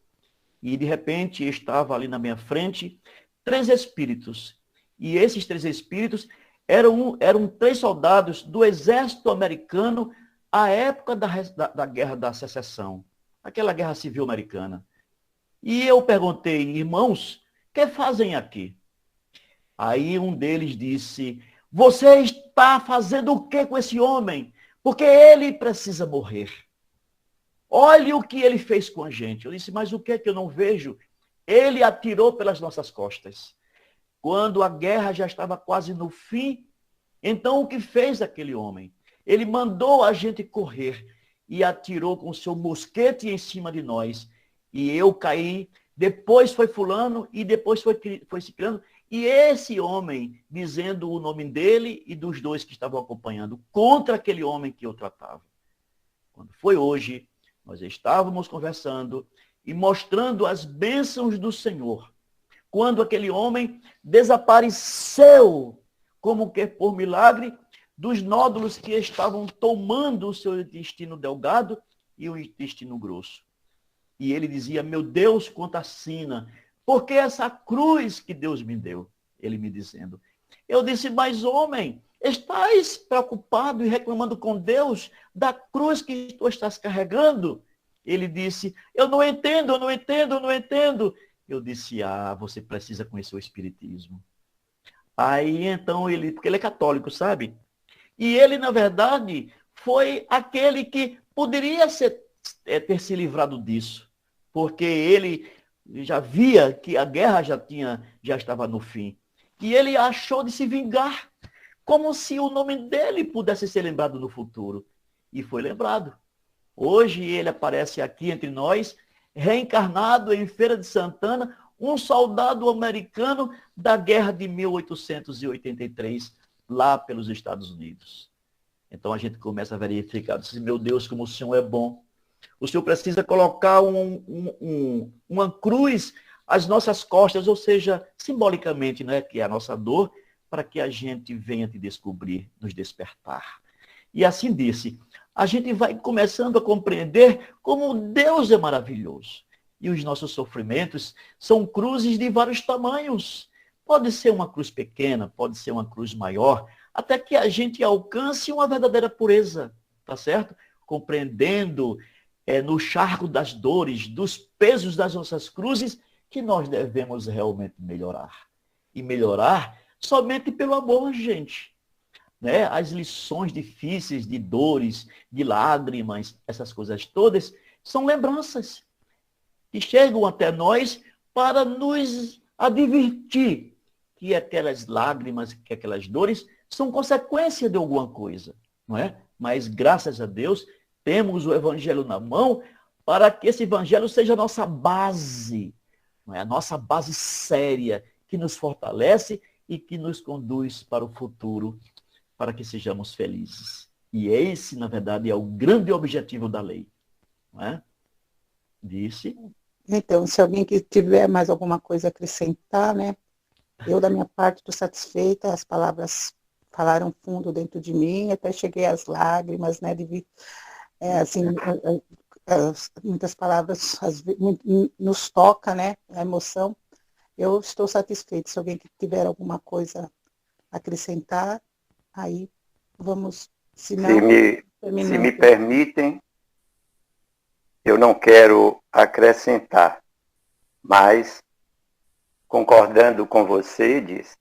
E de repente estava ali na minha frente 3 espíritos. E esses 3 espíritos eram 3 soldados do exército americano à época da Guerra da Secessão, aquela Guerra Civil Americana. E eu perguntei, irmãos, o que fazem aqui? Aí um deles disse, você está fazendo o que com esse homem? Porque ele precisa morrer. Olhe o que ele fez com a gente. Eu disse, mas o que é que eu não vejo? Ele atirou pelas nossas costas. Quando a guerra já estava quase no fim, então o que fez aquele homem? Ele mandou a gente correr e atirou com seu mosquete em cima de nós. E eu caí, depois foi fulano e depois foi ciclano. E esse homem, dizendo o nome dele e dos 2 que estavam acompanhando, contra aquele homem que eu tratava. Quando foi hoje, nós estávamos conversando e mostrando as bênçãos do Senhor. Quando aquele homem desapareceu, como que por milagre, dos nódulos que estavam tomando o seu intestino delgado e o intestino grosso. E ele dizia, meu Deus, quanta sina, por que essa cruz que Deus me deu? Ele me dizendo. Eu disse, mas homem, estás preocupado e reclamando com Deus da cruz que tu estás carregando? Ele disse, eu não entendo. Eu disse, você precisa conhecer o Espiritismo. Aí então porque ele é católico, sabe? E ele, na verdade, foi aquele que poderia ter se livrado disso. Porque ele já via que a guerra já estava no fim. E ele achou de se vingar, como se o nome dele pudesse ser lembrado no futuro. E foi lembrado. Hoje ele aparece aqui entre nós, reencarnado em Feira de Santana, um soldado americano da guerra de 1883, lá pelos Estados Unidos. Então a gente começa a verificar, diz, meu Deus, como o Senhor é bom. O Senhor precisa colocar uma cruz às nossas costas, ou seja, simbolicamente, né, que é a nossa dor, para que a gente venha te descobrir, nos despertar. E assim disse, a gente vai começando a compreender como Deus é maravilhoso. E os nossos sofrimentos são cruzes de vários tamanhos. Pode ser uma cruz pequena, pode ser uma cruz maior, até que a gente alcance uma verdadeira pureza, tá certo? Compreendendo no charco das dores, dos pesos das nossas cruzes, que nós devemos realmente melhorar. E melhorar somente pelo amor, gente. Né? As lições difíceis de dores, de lágrimas, essas coisas todas, são lembranças que chegam até nós para nos advertir que aquelas lágrimas, que aquelas dores são consequência de alguma coisa, não é? Mas, graças a Deus, temos o Evangelho na mão para que esse Evangelho seja a nossa base, não é? A nossa base séria, que nos fortalece e que nos conduz para o futuro, para que sejamos felizes. E esse, na verdade, é o grande objetivo da lei. Não é? Disse. Então, se alguém que tiver mais alguma coisa a acrescentar, né? Eu, da minha parte, estou satisfeita. As palavras falaram fundo dentro de mim, até cheguei às lágrimas, né? assim, muitas palavras nos toca, né? A emoção. Eu estou satisfeita. Se alguém tiver alguma coisa a acrescentar, aí vamos, se não, se me permitem, eu não quero acrescentar, mas concordando com você, diz,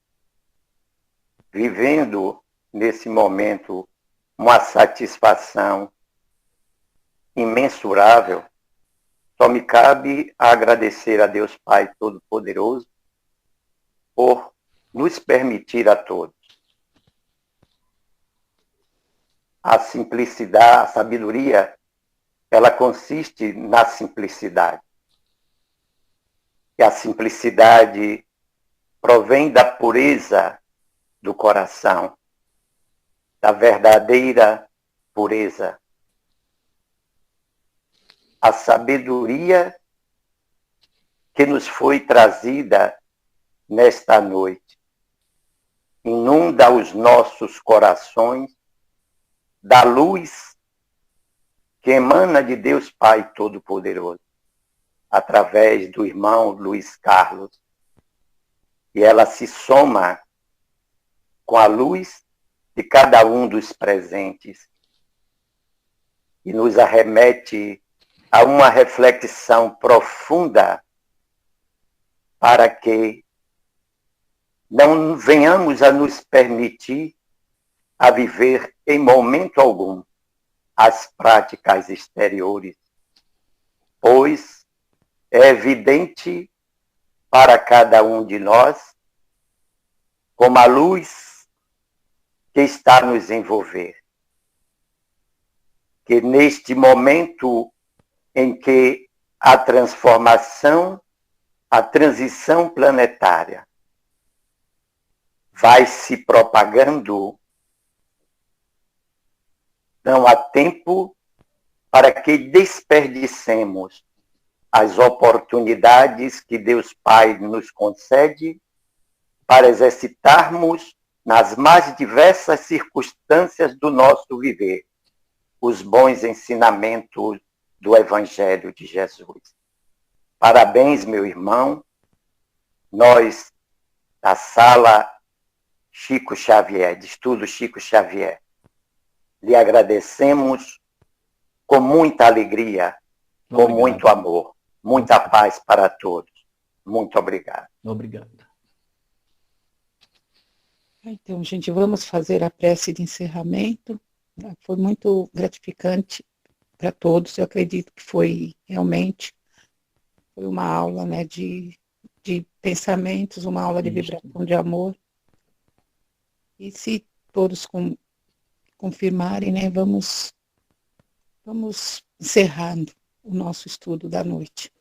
vivendo nesse momento uma satisfação imensurável, só me cabe agradecer a Deus Pai Todo-Poderoso por nos permitir a todos a simplicidade, a sabedoria, ela consiste na simplicidade. E a simplicidade provém da pureza do coração, da verdadeira pureza. A sabedoria que nos foi trazida nesta noite inunda os nossos corações da luz que emana de Deus Pai Todo-Poderoso, através do irmão Luiz Carlos. E ela se soma com a luz de cada um dos presentes e nos arremete a uma reflexão profunda para que não venhamos a nos permitir a viver em momento algum as práticas exteriores, pois é evidente para cada um de nós como a luz que está nos envolver, que neste momento em que a transformação, a transição planetária vai se propagando, não há tempo para que desperdicemos as oportunidades que Deus Pai nos concede para exercitarmos nas mais diversas circunstâncias do nosso viver os bons ensinamentos do Evangelho de Jesus. Parabéns, meu irmão. Nós, da sala Chico Xavier, de estudo Chico Xavier, lhe agradecemos com muita alegria, com muito amor, muita paz para todos. Muito obrigado. Obrigado. Então, gente, vamos fazer a prece de encerramento. Foi muito gratificante para todos. Eu acredito que foi realmente uma aula, né, de pensamentos, uma aula de vibração de amor. E se todos confirmarem, né, vamos encerrando o nosso estudo da noite.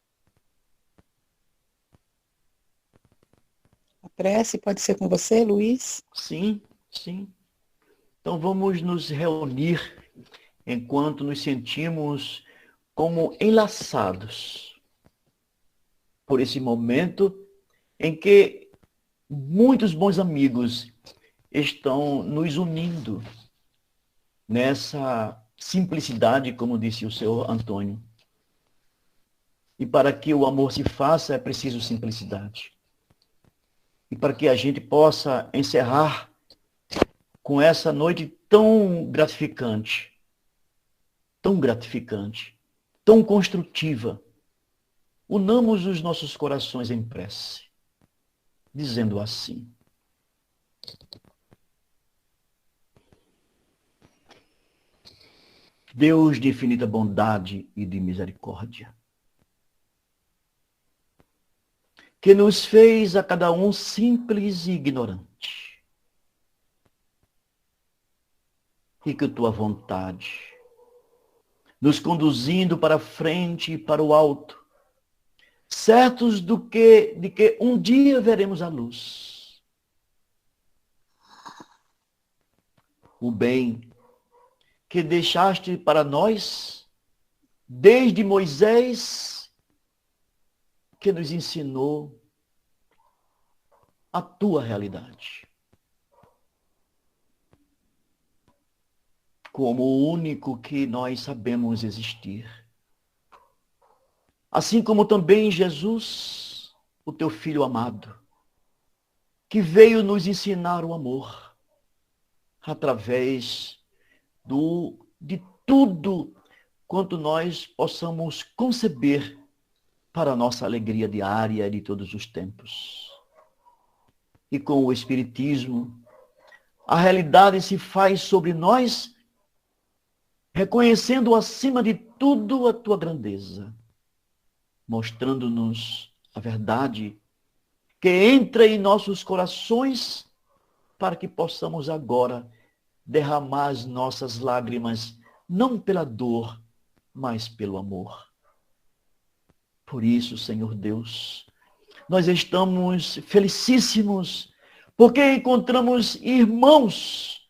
A prece pode ser com você, Luiz? Sim, sim. Então vamos nos reunir enquanto nos sentimos como enlaçados por esse momento em que muitos bons amigos estão nos unindo nessa simplicidade, como disse o senhor Antônio. E para que o amor se faça, é preciso simplicidade. E para que a gente possa encerrar com essa noite tão gratificante, tão construtiva, unamos os nossos corações em prece, dizendo assim: Deus de infinita bondade e de misericórdia, que nos fez a cada um simples e ignorante, e que tua vontade, nos conduzindo para a frente e para o alto, certos de que um dia veremos a luz, o bem que deixaste para nós, desde Moisés, que nos ensinou a tua realidade. como o único que nós sabemos existir. Assim como também Jesus, o teu Filho amado, que veio nos ensinar o amor através de tudo quanto nós possamos conceber para a nossa alegria diária de todos os tempos. E com o Espiritismo, a realidade se faz sobre nós, reconhecendo acima de tudo a tua grandeza, mostrando-nos a verdade que entra em nossos corações para que possamos agora derramar as nossas lágrimas, não pela dor, mas pelo amor. Por isso, Senhor Deus, nós estamos felicíssimos, porque encontramos irmãos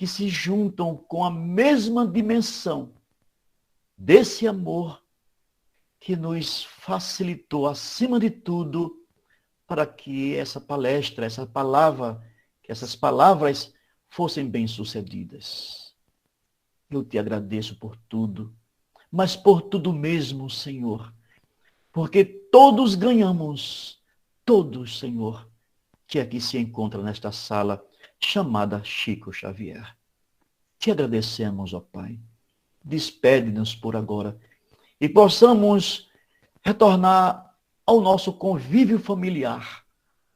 que se juntam com a mesma dimensão desse amor que nos facilitou, acima de tudo, para que essa palestra, que essas palavras fossem bem-sucedidas. Eu te agradeço por tudo, mas por tudo mesmo, Senhor, porque todos ganhamos, todos, Senhor, que aqui se encontra nesta sala chamada Chico Xavier. Te agradecemos, ó Pai. Despede-nos por agora e possamos retornar ao nosso convívio familiar,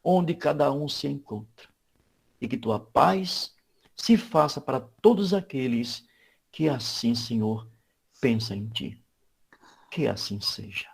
onde cada um se encontra. E que tua paz se faça para todos aqueles que assim, Senhor, pensam em ti. Que assim seja.